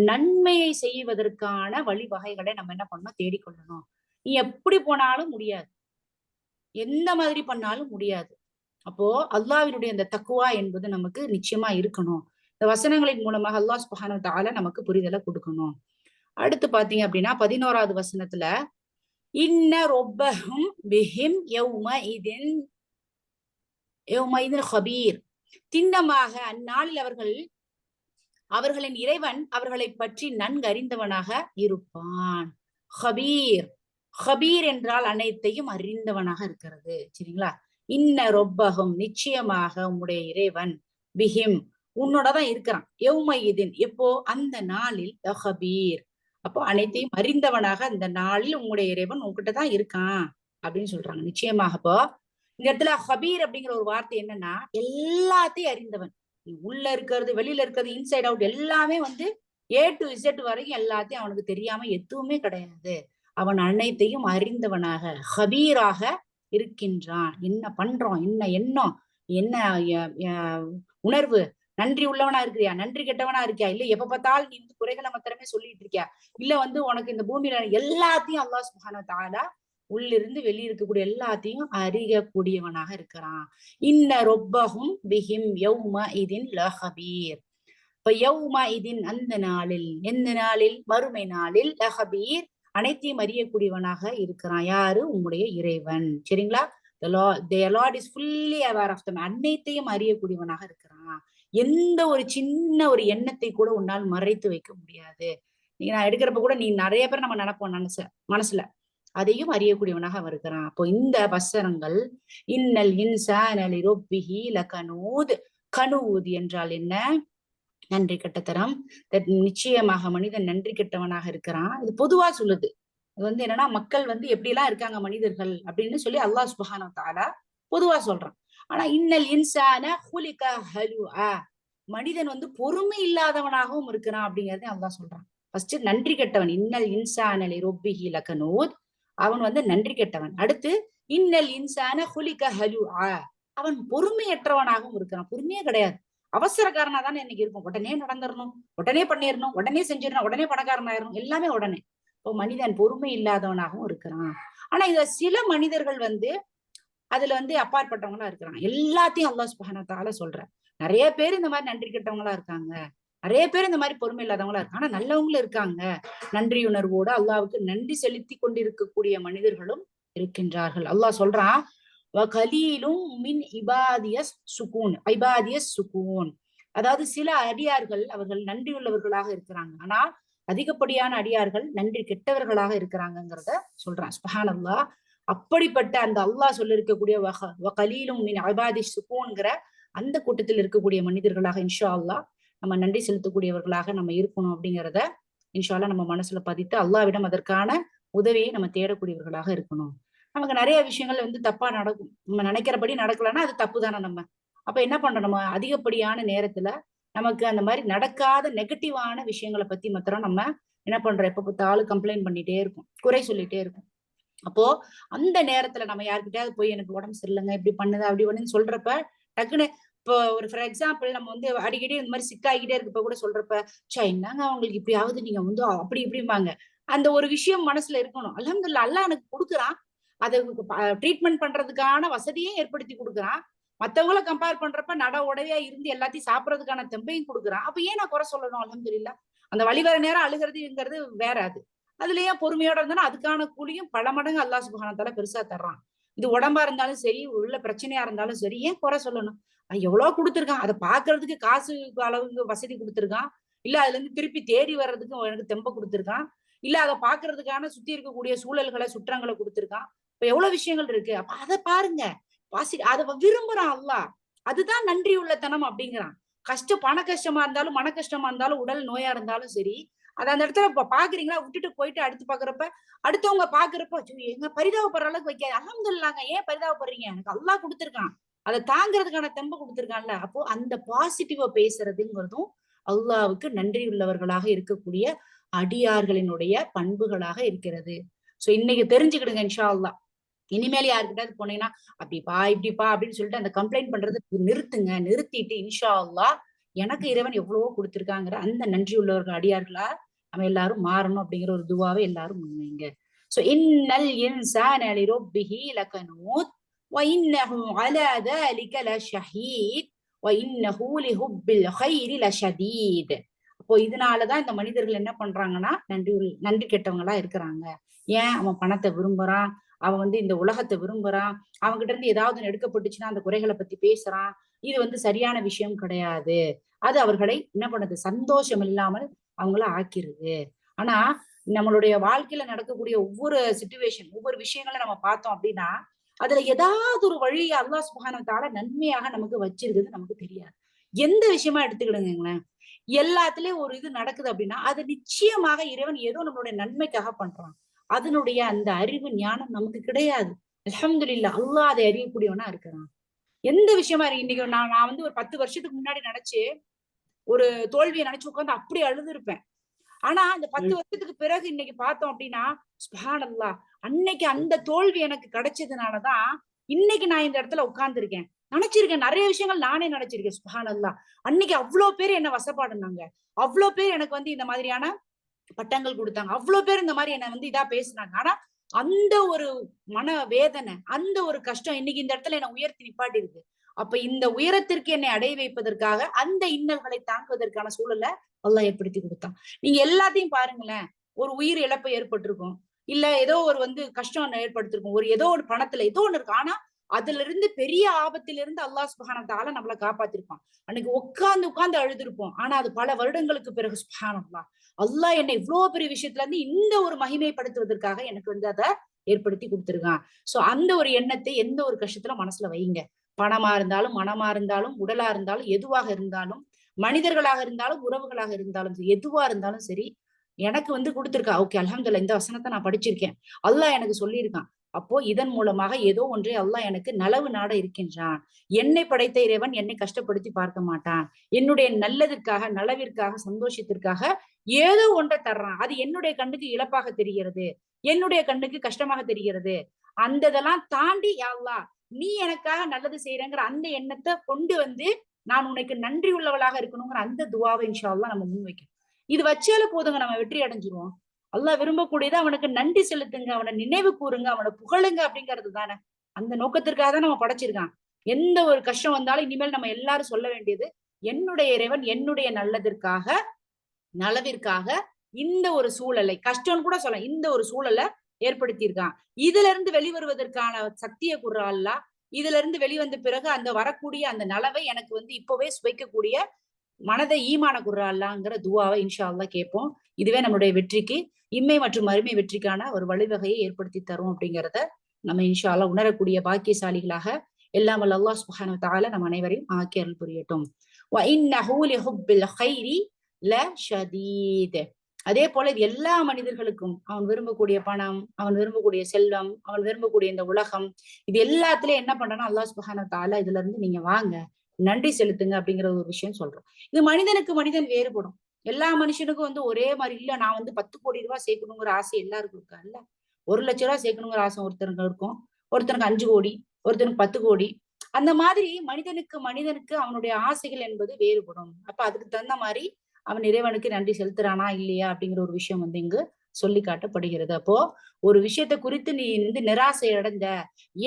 நன்மையை செய்வதற்கான வழிவகைகளை நம்ம என்ன பண்ணணும், தேடிக்கொள்ளணும். நீ எப்படி போனாலும் முடியாது, எந்த மாதிரி பண்ணாலும் முடியாது. அப்போ அல்லாஹ்வினுடைய அந்த தக்குவா என்பது நமக்கு நிச்சயமா இருக்கணும். இந்த வசனங்களின் மூலமாக அல்லாஹ் சுப்ஹானஹு வ தஆலா நமக்கு புரிதலை கொடுக்கணும். அடுத்து பாத்தீங்க அப்படின்னா 11வது வசனத்துல இன்ன ரொப்பஹும் பிஹிம் யௌமஇதின் ஹபீர், திண்ணமாக அந்நாளில் அவர்களின் இறைவன் அவர்களை பற்றி நன்கறிந்தவனாக இருப்பான். ஹபீர், ஹபீர் என்றால் அனைத்தையும் அறிந்தவனாக இருக்கிறது, சரிங்களா? இன்ன ரொப்பகும், நிச்சயமாக உம்முடைய இறைவன், பிஹிம் உன்னோடதான் இருக்கிறான், யௌமஇதின் எப்போ, அந்த நாளில், ஹபீர் அப்போ அனைத்தையும் அறிந்தவனாக அந்த நாளில் உங்களுடைய இறைவன் உங்ககிட்ட தான் இருக்கான் அப்படின்னு சொல்றாங்க. நிச்சயமாக இப்போ இந்த இடத்துல ஹபீர் அப்படிங்கிற ஒரு வார்த்தை என்னன்னா எல்லாத்தையும் அறிந்தவன். உள்ள இருக்கிறது வெளியில இருக்கிறது இன்சைட் அவுட் எல்லாமே வந்து A to Z வரைக்கும் எல்லாத்தையும் அவனுக்கு தெரியாம எதுவுமே கிடையாது. அவன் அனைத்தையும் அறிந்தவனாக ஹபீராக இருக்கின்றான். என்ன பண்றோம், என்ன எண்ணம், என்ன உணர்வு, நன்றி உள்ளவனா இருக்கிறியா, நன்றி கெட்டவனா இருக்கியா, இல்ல எப்ப பார்த்தாலும் நீ வந்து குறைகளை மாத்திரமே சொல்லிட்டு இருக்கியா, இல்ல வந்து உனக்கு இந்த பூமியில எல்லாத்தையும் அல்லாஹ் சுப்ஹானஹு வ தஆலா உள்ளிருந்து வெளியிருக்கக்கூடிய எல்லாத்தையும் அறியக்கூடியவனாக இருக்கிறான். இன்ன ரொப்பஹும் பிஹிம் யௌமஇதின் லஹபீர். இப்ப யௌமஇதின் அந்த நாளில், எந்த நாளில், மறுமை நாளில், லஹபீர் அனைத்தையும் அறியக்கூடியவனாக இருக்கிறான். யாரு, உம்முடைய இறைவன், சரிங்களா? The Lord is fully aware of them. அனைத்தையும் அறியக்கூடியவனாக இருக்கிறான். எந்த ஒரு சின்ன ஒரு எண்ணத்தை கூட உன்னால் மறைத்து வைக்க முடியாது. நீ நான் எடுக்கிறப்ப கூட நீ நிறைய பேர் நம்ம நினைப்போம் மனசுல, அதையும் அறியக்கூடியவனாக இருக்கிறான். அப்போ இந்த வசனங்கள் இன்னல் இன்சான லிரப்பிஹி லகனூத், கனூத் என்றால் என்ன, நன்றி கெட்டத்தனம். நிச்சயமாக மனிதன் நன்றி கெட்டவனாக இருக்கிறான். இது பொதுவா சொல்லுது. இது வந்து என்னன்னா மக்கள் வந்து எப்படி எல்லாம் இருக்காங்க மனிதர்கள் அப்படின்னு சொல்லி அல்லாஹ் சுப்ஹானஹு வ தஆலா பொதுவா சொல்றான். ஆனா இன்னல் இன்சான ஹுலிக ஹலுஆ, மனிதன் வந்து பொறுமை இல்லாதவனாகவும் இருக்கிறான் அப்படிங்கறத அல்லாஹ் சொல்றான். ஃபர்ஸ்ட் நன்றி கெட்டவன், இன்னல் இன்சான லிரப்பிஹி லகனூத், அவன் வந்து நன்றி கெட்டவன். அடுத்து இன்னல் இன்சான ஹுலிக ஹலுஆ, அவன் பொறுமையற்றவனாகவும் இருக்கிறான். பொறுமையே கிடையாது, அவசரக்காரனா தானே இன்னைக்கு இருக்கும். உடனே நடந்துடணும், உடனே பண்ணிடணும், உடனே செஞ்சிடணும், உடனே பணக்காரனாயிரணும், எல்லாமே உடனே. இப்போ மனிதன் பொறுமை இல்லாதவனாகவும் இருக்கிறான். ஆனா இத சில மனிதர்கள் அதுல அப்பாற்பட்டவங்களா இருக்கிறாங்க. எல்லாத்தையும் அல்லாஹ் சுப்ஹானஹு வ தஆலா சொல்றான். நிறைய பேர் இந்த மாதிரி நன்றி கெட்டவங்களா இருக்காங்க, நிறைய பேர் இந்த மாதிரி பொறுமை இல்லாதவங்களா இருக்காங்க. ஆனா நல்லவங்களும் இருக்காங்க. நன்றியுணர்வோடு அல்லாஹ்வுக்கு நன்றி செலுத்தி கொண்டிருக்கக்கூடிய மனிதர்களும் இருக்கின்றார்கள். அல்லாஹ் சொல்றான், வகலீலும் மின் இபாதியஸ் சுகூன். அதாவது சில அடியார்கள் அவர்கள் நன்றியுள்ளவர்களாக இருக்கிறாங்க, ஆனா அதிகப்படியான அடியார்கள் நன்றி கெட்டவர்களாக இருக்கிறாங்கிறத சொல்றான். சுப்ஹானல்லாஹ். அப்படிப்பட்ட அந்த அல்லாஹ் சொல்லி இருக்கக்கூடிய வகலீலும் மின் இபாதிஸ் சுகூன்ங்கிற அந்த கூட்டத்தில் இருக்கக்கூடிய மனிதர்களாக இன்ஷா அல்லாஹ் நம்ம நன்றி செலுத்தக்கூடியவர்களாக நம்ம இருக்கணும் அப்படிங்கிறத இன்ஷா அல்லாஹ் நம்ம மனசுல பதித்து அல்லாஹ்விடம் அதற்கான உதவியை நம்ம தேடக்கூடியவர்களாக இருக்கணும். நமக்கு நிறைய விஷயங்கள் தப்பா நடக்கும், நம்ம நினைக்கிறபடி நடக்கலன்னா அது தப்பு தானே. நம்ம அப்ப என்ன பண்றோம், நம்ம அதிகப்படியான நேரத்துல நமக்கு அந்த மாதிரி நடக்காத நெகட்டிவான விஷயங்களை பத்தி மாத்திரம் நம்ம என்ன பண்றோம், எப்ப பார்த்தாலும் கம்ப்ளைண்ட் பண்ணிட்டே இருக்கும், குறை சொல்லிட்டே இருக்கும். அப்போ அந்த நேரத்துல நம்ம யாருக்கிட்டயாவது போய் எனக்கு உடம்பு சரியில்லைங்க, இப்படி பண்ணுது அப்படி பண்ணுன்னு சொல்றப்ப டக்குன்னு இப்போ ஒரு ஃபார் எக்ஸாம்பிள் நம்ம அடிக்கடி இந்த மாதிரி சிக்காகிட்டே இருக்கப்ப கூட சொல்றப்ப, என்னங்க அவங்களுக்கு இப்படியாவது நீங்க அப்படி இப்படிம்பாங்க. அந்த ஒரு விஷயம் மனசுல இருக்கணும். அல்ஹம்துலில்லாஹ் அல்லாஹ் எனக்கு கொடுக்குறான், அதை ட்ரீட்மெண்ட் பண்றதுக்கான வசதியே ஏற்படுத்தி கொடுக்குறான். மத்தவங்கள கம்பேர் பண்றப்ப நட உடையா இருந்து எல்லாத்தையும் சாப்பிடறதுக்கான தெம்பையும் கொடுக்குறான். அப்ப ஏன் நான் குறை சொல்லணும்? அல்ஹம்துலில்லாஹ். அந்த வழி வர நேரம் அழுகிறதுங்கிறது வேற. அதுலயே பொறுமையோட இருந்தாலும் அதுக்கான கூலியும் பல மடங்கு அல்லாஹ் சுப்ஹானஹு வ தஆலா பெருசா தர்றான். இது உடம்பா இருந்தாலும் சரி, உள்ள பிரச்சனையா இருந்தாலும் சரி, ஏன் குறை சொல்லணும்? எவ்வளவு கொடுத்துருக்கான், அதை பாக்குறதுக்கு காசு அளவுக்கு வசதி கொடுத்துருக்கான், இல்ல அதுல இருந்து திருப்பி தேடி வர்றதுக்கு எனக்கு தெம்ப கொடுத்துருக்கான், இல்ல அதை பாக்குறதுக்கான சுத்தி இருக்கக்கூடிய சூழல்களை சுற்றங்களை கொடுத்துருக்கான். இப்ப எவ்வளவு விஷயங்கள் இருக்கு. அப்ப அதை பாருங்க, அதை விரும்புறான் அல்லாஹ். அதுதான் நன்றி உள்ளத்தனம் அப்படிங்கிறான். பண கஷ்டமா இருந்தாலும், மன கஷ்டமா இருந்தாலும், உடல் நோயா இருந்தாலும் சரி, அது அந்த இடத்துல பாக்குறீங்களா, விட்டுட்டு போயிட்டு அடுத்து பாக்குறப்ப அடுத்தவங்க பாக்குறப்ப எங்க பரிதாபப்படுற அளவுக்கு வைக்காது. அல்ஹம்துலில்லாஹ்ங்க, ஏன் பரிதாபப்படுறீங்க, எனக்கு அல்லாஹ் கொடுத்துருக்கான், அதை தாங்கிறதுக்கான தெம்பு கொடுத்துருக்கான்ல. அப்போ அந்த பாசிட்டிவா பேசுறதுங்கிறதும் அல்லாஹ்வுக்கு நன்றி உள்ளவர்களாக இருக்கக்கூடிய அடியார்களினுடைய பண்புகளாக இருக்கிறது. சோ இன்னைக்கு தெரிஞ்சுக்கிடுங்க இன்ஷா அல்லாஹ். இனிமேல் யாருக்கிட்ட போனீங்கன்னா அப்படிப்பா இப்படிப்பா அப்படின்னு சொல்லிட்டு அந்த கம்ப்ளைண்ட் பண்றது நிறுத்துங்க. நிறுத்திட்டு இன்ஷா அல்லாஹ் எனக்கு இறைவன் எவ்வளவோ கொடுத்திருக்காங்கிற அந்த நன்றி உள்ளவர்கள் அடியார்களா நம்ம எல்லாரும் மாறணும் அப்படிங்கிற ஒரு துவாவை எல்லாரும் முன்வைங்க. சோ இன்னல் இன்சான லிரப்பிஹி லகனூத் வ இன்னஹு அலா ذلك லஷஹீத் வ இன்னஹு லிஹுப்பில் கைரி லஷதீத். அப்போ இதனாலதான் இந்த மனிதர்கள் என்ன பண்றாங்கன்னா நன்றி கெட்டவங்களா இருக்கிறாங்க. ஏன்? அவன் பணத்தை விரும்புறான், அவன் இந்த உலகத்தை விரும்புறான், அவன்கிட்ட இருந்து ஏதாவது எடுக்கப்பட்டுச்சுன்னா அந்த குறைகளை பத்தி பேசுறான். இது சரியான விஷயம் கிடையாது. அது அவர்களை என்ன பண்ணுது, சந்தோஷம் இல்லாமல் அவங்கள ஆக்கிருது. ஆனா நம்மளுடைய வாழ்க்கையில நடக்கக்கூடிய ஒவ்வொரு சிச்சுவேஷன், ஒவ்வொரு விஷயங்களை நம்ம பார்த்தோம் அப்படின்னா அதுல ஏதாவது ஒரு வழியை அல்லாஹ் சுப்ஹானஹு வ தஆலா நன்மையாக நமக்கு வச்சிருக்குது நமக்கு தெரியாது. எந்த விஷயமா எடுத்துக்கிடுங்களேன், எல்லாத்துலயும் ஒரு இது நடக்குது அப்படின்னா அது நிச்சயமாக இறைவன் ஏதோ நம்மளுடைய நன்மைக்காக பண்றான். அதனுடைய அந்த அறிவு ஞானம் நமக்கு கிடையாது. அல்ஹம்துலில்லாஹ் அல்லாஹ் அதை அறியக்கூடியவனா இருக்கிறான். எந்த விஷயமா இருக்கு. இன்னைக்கு நான் ஒரு 10 வருஷத்துக்கு முன்னாடி நினைச்சு ஒரு தோல்வியை நினைச்சு உட்காந்து அப்படி அழுது இருப்பேன். ஆனா இந்த 10 வருஷத்துக்கு பிறகு இன்னைக்கு பார்த்தோம் அப்படின்னா சுப்ஹானல்லாஹ், அன்னைக்கு அந்த தோல்வி எனக்கு கிடைச்சதுனாலதான் இன்னைக்கு நான் இந்த இடத்துல உட்கார்ந்து இருக்கேன். நினைச்சிருக்கேன், நிறைய விஷயங்கள் நானே நினைச்சிருக்கேன். சுப்ஹானல்லாஹ், அன்னைக்கு அவ்வளவு பேர் என்ன வசப்பாடுனாங்க, அவ்வளவு பேர் எனக்கு இந்த மாதிரியான பட்டங்கள் கொடுத்தாங்க, அவ்வளவு பேர் இந்த மாதிரி என்ன இதா பேசுனாங்க. ஆனா அந்த ஒரு மன வேதனை, அந்த ஒரு கஷ்டம் இன்னைக்கு இந்த இடத்துல என்ன உயர்த்தி நிப்பாட்டி இருக்கு. அப்ப இந்த உயரத்திற்கு என்னை அடைய வைப்பதற்காக அந்த இன்னல்களை தாங்குவதற்கான சூழலை அல்லாஹ் ஏற்படுத்தி கொடுத்தான். நீங்க எல்லாத்தையும் பாருங்களேன், ஒரு உயிர் இழப்பு ஏற்பட்டிருக்கும், இல்ல ஏதோ ஒரு கஷ்டம் ஏற்படுத்திருக்கும், ஏதோ ஒரு பணத்துல ஏதோ ஒண்ணு இருக்கு. ஆனா அதுல இருந்து பெரிய ஆபத்திலிருந்து அல்லாஹ் சுப்ஹானஹு வ தஆலா நம்மளை காப்பாத்திருப்பான். அன்னைக்கு உட்கார்ந்து அழுதுருப்போம். ஆனா அது பல வருடங்களுக்கு பிறகு சுப்ஹானல்லாஹ், அல்லாஹ் என்னை இவ்வளவு பெரிய விஷயத்துல இருந்து இந்த ஒரு மகிமைப்படுத்துவதற்காக எனக்கு அதை ஏற்படுத்தி கொடுத்திருக்கான். சோ அந்த ஒரு எண்ணத்தை எந்த ஒரு கஷ்டத்துல மனசுல வைங்க. பணமா இருந்தாலும், மனமா இருந்தாலும், உடலா இருந்தாலும், எதுவாக இருந்தாலும், மனிதர்களாக இருந்தாலும், உறவுகளாக இருந்தாலும், எதுவா இருந்தாலும் சரி, எனக்கு கொடுத்திருக்கா. ஓகே அல்ஹம்துலில்லாஹ், இந்த வசனத்தை நான் படிச்சிருக்கேன், அல்லாஹ் எனக்கு சொல்லியிருக்கான். அப்போ இதன் மூலமாக ஏதோ ஒன்றை அல்லாஹ் எனக்கு நலவு நாட இருக்கின்றான். என்னை படைத்த இறைவன் என்னை கஷ்டப்படுத்தி பார்க்க மாட்டான். என்னுடைய நல்லதற்காக, நலவிற்காக, சந்தோஷத்திற்காக ஏதோ ஒன்றை தர்றான். அது என்னுடைய கண்ணுக்கு இழப்பாக தெரிகிறது, என்னுடைய கண்ணுக்கு கஷ்டமாக தெரிகிறது. அந்த இதெல்லாம் தாண்டி யா அல்லாஹ் நீ எனக்காக நல்லது செய்யறங்கிற அந்த எண்ணத்தை கொண்டு நான் உனக்கு நன்றி உள்ளவளாக இருக்கணுங்கிற அந்த துவாவை இன்ஷா அல்லாஹ் நம்ம முன்வைக்கணும். இது வச்சாலே போதுங்க, நம்ம வெற்றி அடைஞ்சிருவோம். அல்லாஹ் விரும்பக்கூடியது அவனுக்கு நன்றி செலுத்துங்க, அவனை நினைவு கூறுங்க, அவனை புகழுங்க அப்படிங்கிறது தானே. அந்த நோக்கத்திற்காக தான் நம்ம படைச்சிருக்கான். எந்த ஒரு கஷ்டம் வந்தாலும் இனிமேல் நம்ம எல்லாரும் சொல்ல வேண்டியது, என்னுடைய இறைவன் என்னுடைய நல்லதற்காக நலவிற்காக இந்த ஒரு சூழலை, கஷ்டம்னு கூட சொல்ல, இந்த ஒரு சூழலை ஏற்படுத்தியிருக்கான். இதுல இருந்து வெளிவருவதற்கான சக்தியை கூறுற அல்லாஹ், இதுல இருந்து வெளிவந்த பிறகு அந்த வரக்கூடிய அந்த நலவை எனக்கு இப்பவே சுவைக்கக்கூடிய மனதை ஈமான குர்ரா அல்லாங்கிற துவாவை இன்ஷா அல்லாஹ் கேட்போம். இதுவே நம்மளுடைய வெற்றிக்கு, இம்மை மற்றும் மறுமை வெற்றிக்கான ஒரு வழிவகையை ஏற்படுத்தி தரும் அப்படிங்கிறத நம்ம இன்ஷா அல்லாஹ் உணரக்கூடிய பாக்கியசாலிகளாக எல்லாம் வல்ல அல்லாஹ் சுப்ஹானஹு வ தஆலா நம் அனைவரையும் ஆக்கி அருள் புரியட்டும். வ இன்னஹு லிஹுப்பில் கைரி லஷதீத். அதே போல இது எல்லா மனிதர்களுக்கும், அவன் விரும்பக்கூடிய பணம், அவன் விரும்பக்கூடிய செல்வம், அவன் விரும்பக்கூடிய இந்த உலகம், இது எல்லாத்துலயும் என்ன பண்றான்னா அல்லாஹ் சுப்ஹானஹு வ தஆலா இதுல இருந்து நீங்க வாங்க, நன்றி செலுத்துங்க அப்படிங்கிற ஒரு விஷயம் சொல்றோம். இது மனிதனுக்கு மனிதன் வேறுபடும். எல்லா மனுஷனுக்கும் ஒரே மாதிரி இல்ல. நான் 10 கோடி ரூபாய் சேர்க்கணுங்கிற ஆசை எல்லாருக்கும் இருக்கா? இல்ல. 1 லட்சம் ரூபாய் சேர்க்கணுங்கிற ஆசை ஒருத்தருக்கு இருக்கும், ஒருத்தனுக்கு 5 கோடி, ஒருத்தனுக்கு 10 கோடி. அந்த மாதிரி மனிதனுக்கு அவனுடைய ஆசைகள் என்பது வேறுபடும். அப்ப அதுக்கு தகுந்த மாதிரி அவன் இறைவனுக்கு நன்றி செலுத்துறானா இல்லையா அப்படிங்கிற ஒரு விஷயம் இங்கு சொல்லி காட்டப்படுகிறது. அப்போ ஒரு விஷயத்தை குறித்து நீ நிராசை அடைந்த,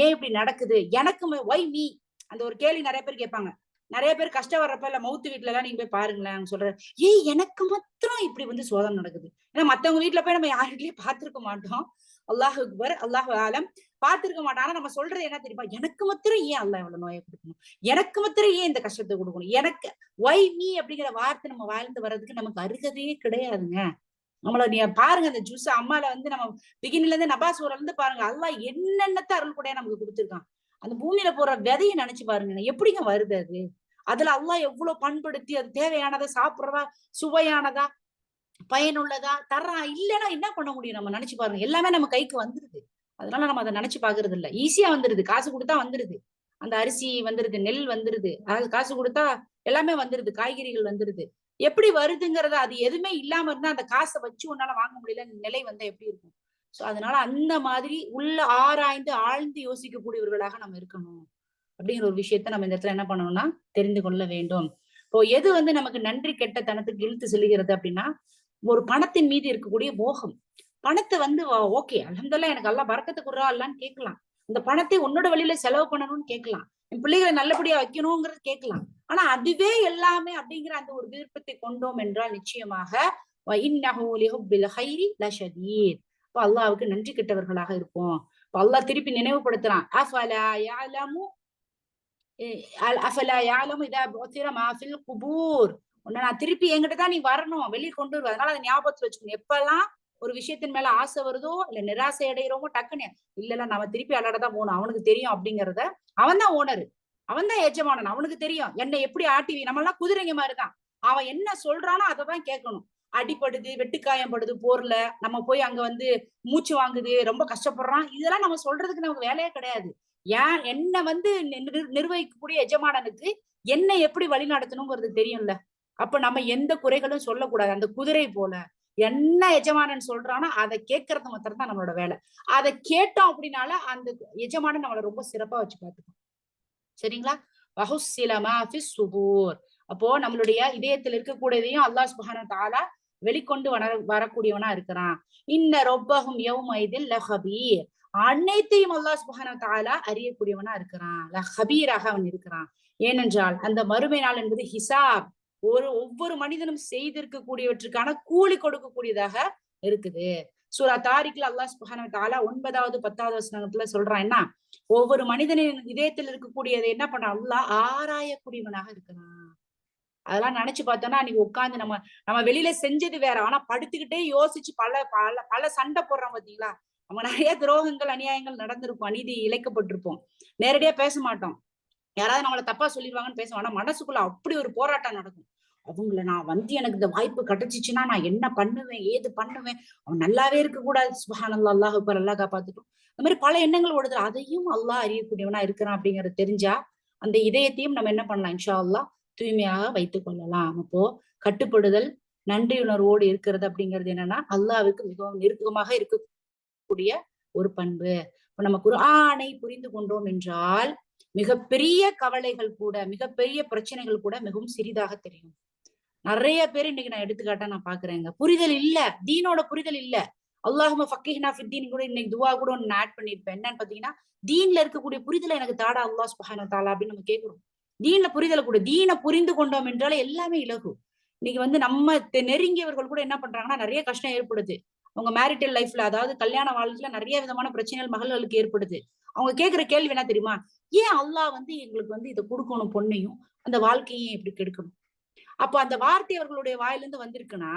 ஏன் இப்படி நடக்குது, எனக்கு வை மீ, அந்த ஒரு கேள்வி நிறைய பேர் கேட்பாங்க. நிறைய பேர் கஷ்டம் வர்றப்ப இல்ல மவுத்து வீட்டுல எல்லாம் நீங்க போய் பாருங்களேன், சொல்ற ஏய் எனக்கு மாத்திரம் இப்படி சோதனை நடக்குது. ஏன்னா மத்தவங்க வீட்டுல போய் நம்ம யார் வீட்லயும் பார்த்திருக்க மாட்டோம். அல்லாஹ் அக்பர், அல்லாஹ் ஆலம், பார்த்திருக்க மாட்டோம். ஆனா நம்ம சொல்றது என்ன தெரியுமா, எனக்கு மாத்திரம் ஏன் அல்லாஹ் இவ்வளவு நோயை கொடுக்கணும், எனக்கு மாத்திரம் ஏன் இந்த கஷ்டத்தை கொடுக்கணும், எனக்கு வை மீ அப்படிங்கிற வார்த்தை நம்ம வாழ்ந்து வர்றதுக்கு நமக்கு அருகதையே கிடையாதுங்க. நம்மள நீ பாருங்க, அந்த ஜூஸ் அம்மால நம்ம பிகினில இருந்து நபாசூர்ல இருந்து பாருங்க, அல்லாஹ் என்னென்னத்தை அருள் கூட நமக்கு கொடுத்துருக்கான். அந்த பூமியில போற விதையை நினைச்சு பாருங்க, எப்படிங்க வருது அது. அதுல அல்லாஹ் எவ்வளவு பண்படுத்தி அது தேவையானதா, சாப்பிடுறதா, சுவையானதா, பயனுள்ளதா தர்றான். இல்லைன்னா என்ன பண்ண முடியும் நம்ம நினைச்சு பாருங்க. எல்லாமே நம்ம கைக்கு வந்துருது, அதனால நம்ம அதை நினைச்சு பாக்குறது இல்ல. ஈஸியா வந்துருது, காசு கொடுத்தா வந்துருது, அந்த அரிசி வந்துருது, நெல் வந்துருது, காசு கொடுத்தா எல்லாமே வந்துருது, காய்கறிகள் வந்துருது. எப்படி வருதுங்கிறத, அது எதுவுமே இல்லாம இருந்தா அந்த காசை வச்சு உன்னால வாங்க முடியல நிலை வந்தா எப்படி இருக்கும். சோ அதனால அந்த மாதிரி உள்ள ஆராய்ந்து ஆழ்ந்து யோசிக்கக்கூடியவர்களாக நம்ம இருக்கணும் அப்படிங்கிற ஒரு விஷயத்த நம்ம இந்த இடத்துல என்ன பண்ணணும்னா தெரிந்து கொள்ள வேண்டும். இப்போ எது நமக்கு நன்றி கெட்ட தனத்துக்கு இழுத்து செல்கிறது அப்படின்னா, ஒரு பணத்தின் மீது இருக்கக்கூடிய மோகம். பணத்தை ஓகே அல்ஹம்துலில்லாஹ் எனக்கு அல்லாஹ் பரக்கத்து குர்ரா அல்லான்னு கேட்கலாம், இந்த பணத்தை உன்னோட வழியில செலவு பண்ணணும்னு கேட்கலாம், என் பிள்ளைகளை நல்லபடியா வைக்கணுங்கிறது கேட்கலாம். ஆனா அதுவே எல்லாமே அப்படிங்கிற அந்த ஒரு விருப்பத்தை கொண்டோம் என்றால் நிச்சயமாக அல்லாஹ்வுக்கு நன்றி கெட்டவர்களாக இருப்போம். அல்லாஹ் திருப்பி நினைவுபடுத்துறான், அஃபலா யஅலமு இதா புத்திர மா ஃபில் குபூர். நான் திருப்பி என்கிட்டதான் நீ வரணும், வெளியே கொண்டு வருவ. அதனால அதை ஞாபகத்துல வச்சுக்கணும். எப்பெல்லாம் ஒரு விஷயத்தின் மேல ஆசை வருதோ இல்ல நிராசை அடைகிறோமோ டக்குன்னு இல்ல நம்ம திருப்பி அல்லாடதான் போகணும், அவனுக்கு தெரியும் அப்படிங்கறத. அவன் தான் ஓனர், அவன் தான் எஜமானன், அவனுக்கு தெரியும் என்னை எப்படி ஆட்டிவி. நம்ம எல்லாம் குதிரைங்க மாதிரிதான், அவன் என்ன சொல்றானோ அதைதான் கேட்கணும். அடிப்படுது, வெட்டுக்காயப்படுது போர்ல, நம்ம போய் அங்க மூச்சு வாங்குது, ரொம்ப கஷ்டப்படுறான், இதெல்லாம் நம்ம சொல்றதுக்கு நமக்கு வேலையே கிடையாது. ஏன் என்ன நிர்வகிக்கக்கூடிய எஜமானனுக்கு என்ன எப்படி வழி நடத்தணுங்கிறது தெரியும்ல. அப்ப நம்ம எந்த குறைகளும் சொல்லக்கூடாது. அந்த குதிரை போல என்ன எஜமானன் சொல்றானோ அதை கேட்கறது மாத்திரம் தான் நம்மளோட வேலை. அதை கேட்டோம் அப்படின்னால அந்த எஜமானன் நம்மளை ரொம்ப சிறப்பா வச்சு பார்த்துக்கணும். சரிங்களா? அப்போ நம்மளுடைய இதயத்தில் இருக்கக்கூடியதையும் அல்லாஹ் சுப்ஹானஹு வ தஆலா வெளிக்கொண்டு வரக்கூடியவனா இருக்கிறான். இன்ன ரப்பஹும் யௌமைதில் லஹபீர். அனைத்தையும் அல்லாஹ் சுப்ஹானஹு வ தஆலா அறியக்கூடியவனா இருக்கிறான், லஹபீராக அவன் இருக்கிறான். ஏனென்றால் அந்த மறுமை நாள் என்பது ஹிசாப், ஒவ்வொரு மனிதனும் செய்திருக்கக்கூடியவற்றுக்கான கூலி கொடுக்கக்கூடியதாக இருக்குது. சூரா தாரிக்ல அல்லாஹ் சுப்ஹானஹு வ தஆலா 9வது 10வது வசனத்துல சொல்றான், என்ன ஒவ்வொரு மனிதனின் இதயத்தில் இருக்கக்கூடியதை என்ன பண்றான், அல்லாஹ் ஆராயக்கூடியவனாக இருக்கிறான். அதெல்லாம் நினைச்சு பார்த்தோம்னா அன்னைக்கு உட்கார்ந்து நம்ம வெளியில செஞ்சது வேற, ஆனா படுத்துக்கிட்டே யோசிச்சு பல பல பல சண்டை போடுறோம் பாத்தீங்களா. நம்ம நிறைய துரோகங்கள் அநியாயங்கள் நடந்திருப்போம், அநீதி இழைக்கப்பட்டிருப்போம், நேரடியா பேச மாட்டோம், யாராவது நம்மளை தப்பா சொல்லிடுவாங்கன்னு பேசுவோம். ஆனா மனசுக்குள்ள அப்படி ஒரு போராட்டம் நடக்கும். அவங்கள நான் எனக்கு இந்த வாய்ப்பு கிடைச்சிச்சுன்னா நான் என்ன பண்ணுவேன், ஏது பண்ணுவேன், அவன் நல்லாவே இருக்க கூடாது, சுப்ஹானல்லாஹ், அல்லாஹ் அக்பர், அல்லாஹ் காப்பாத்துட்டோம். இந்த மாதிரி பல எண்ணங்கள் ஓடுது. அதையும் அல்லாஹ் அறியக்கூடியவனா இருக்கிறான் அப்படிங்கறது தெரிஞ்சா அந்த இதயத்தையும் நம்ம என்ன பண்ணலாம், இன்ஷா அல்லாஹ் தூய்மையாக வைத்துக் கொள்ளலாம். அப்போ கட்டுப்படுதல், நன்றியுணர்வோடு இருக்கிறது அப்படிங்கிறது என்னன்னா அல்லாஹ்வுக்கு மிகவும் நெருக்கமாக இருக்கக்கூடிய ஒரு பண்பு. இப்ப நம்ம குர்ஆனை புரிந்து கொண்டோம் என்றால் மிகப்பெரிய கவலைகள் கூட, மிகப்பெரிய பிரச்சனைகள் கூட மிகவும் சிறிதாக தெரியும். நிறைய பேர் இன்னைக்கு நான் எடுத்துக்காட்டா நான் பாக்குறேங்க, புரிதல் இல்ல, தீனோட புரிதல் இல்ல. அல்லாஹும்ம ஃபக்கீஹ்னா ஃபித்தீன் கூட இன்னைக்கு துவா கூட ஒன்று ஆட் பண்ணியிருப்பேன். என்னன்னு பாத்தீங்கன்னா, தீன்ல இருக்கக்கூடிய புரிதலை எனக்கு தாடா அல்லாஹ் சுப்ஹானஹு வ தஆலா அப்படின்னு நம்ம கேட்கிறோம். தீன்ல புரிதலை கூட, தீனை புரிந்து கொண்டோம் என்றாலே எல்லாமே இலகும். இன்னைக்கு வந்து நம்ம நெருங்கியவர்கள் கூட என்ன பண்றாங்கன்னா, நிறைய கஷ்டம் ஏற்படுது அவங்க மேரிட்டல் லைஃப்ல, அதாவது கல்யாண வாழ்க்கையில நிறைய விதமான பிரச்சனைகள் மகள்களுக்கு ஏற்படுது. அவங்க கேட்கிற கேள்வி என்ன தெரியுமா? ஏன் அல்லாஹ் வந்து எங்களுக்கு வந்து இதை கொடுக்கணும், பொண்ணையும் அந்த வாழ்க்கையும் எப்படி கெடுக்கணும்? அப்ப அந்த வார்த்தை அவர்களுடைய வாயிலிருந்து வந்திருக்குன்னா,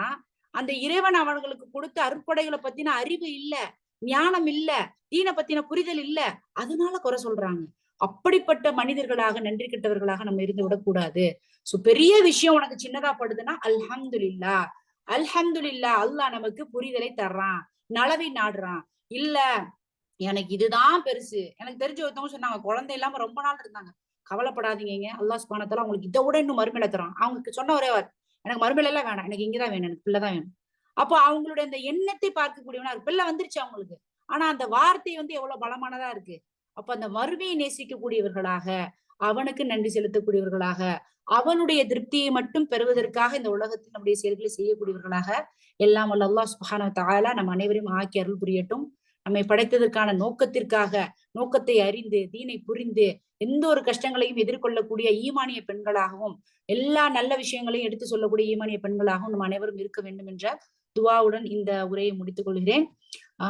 அந்த இறைவன் அவர்களுக்கு கொடுத்த அருட்கொடைகளை பத்தின அறிவு இல்ல, ஞானம் இல்ல, தீனை பத்தின புரிதல் இல்ல, அதனால குறை சொல்றாங்க. அப்படிப்பட்ட மனிதர்களாக, நன்றி கெட்டவர்களாக நம்ம இருந்து விடக்கூடாது. சோ பெரிய விஷயம் உனக்கு சின்னதா படுதுன்னா அல்ஹம்துலில்லா, அல்ஹம்துலில்லா, அல்லாஹ் நமக்கு புரிதலை தர்றான், நலவை நாடுறான். இல்ல எனக்கு இதுதான் பெருசு. எனக்கு தெரிஞ்ச ஒருத்தவங்க சொன்னாங்க, குழந்தை இல்லாம ரொம்ப நாள் இருந்தாங்க. கவலைப்படாதீங்க, அல்லாஹ் சுப்ஹானஹு வ தஆலா உங்களுக்கு இதை விட இன்னும் மறுமையில தரான். அவங்களுக்கு சொன்ன ஒரே வார்த்தை, எனக்கு மறுமையில எல்லாம் வேணாம், எனக்கு இங்கதான் வேணும், எனக்கு பிள்ளைதான் வேணும். அப்போ அவங்களுடைய அந்த எண்ணத்தை பார்க்கக்கூடியவனா இருக்கு. பிள்ளை வந்துருச்சு அவங்களுக்கு, ஆனா அந்த வார்த்தை வந்து எவ்வளவு பலமானதா இருக்கு. அப்ப அந்த மறுமையை நேசிக்கக்கூடியவர்களாக, அவனுக்கு நன்றி செலுத்தக்கூடியவர்களாக, அவனுடைய திருப்தியை மட்டும் பெறுவதற்காக இந்த உலகத்தில் நம்முடைய செயல்களை செய்யக்கூடியவர்களாக எல்லாம் வல்ல அல்லாஹ் சுப்ஹானஹு வ தஆலா நம் அனைவரையும் ஆக்கி அருள் புரியட்டும். நம்மை படைத்ததற்கான நோக்கத்திற்காக, நோக்கத்தை அறிந்து, தீனை புரிந்து, எந்த ஒரு கஷ்டங்களையும் எதிர்கொள்ளக்கூடிய ஈமானிய பெண்களாகவும், எல்லா நல்ல விஷயங்களையும் எடுத்து சொல்லக்கூடிய ஈமானிய பெண்களாகவும் நம் அனைவரும் இருக்க வேண்டும் என்ற துவாவுடன் இந்த உரையை முடித்துக் கொள்கிறேன்.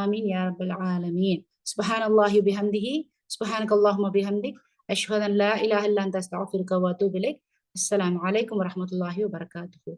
ஆமீன் யா ரப்பல் ஆலமீன். சுப்ஹானல்லாஹி பிஹம்திஹி, சுப்ஹானக்கல்லாஹும்ம பிஹம்திக், அஷ்ஹது அன் லா இலாஹா இல்லா அன்த அஸ்தக்ஃபிருக வ அத்தூபு இலைக். அஸ்ஸலாமு அலைக்கும் வரஹ்மத்துல்லாஹி வபரகாத்துஹு.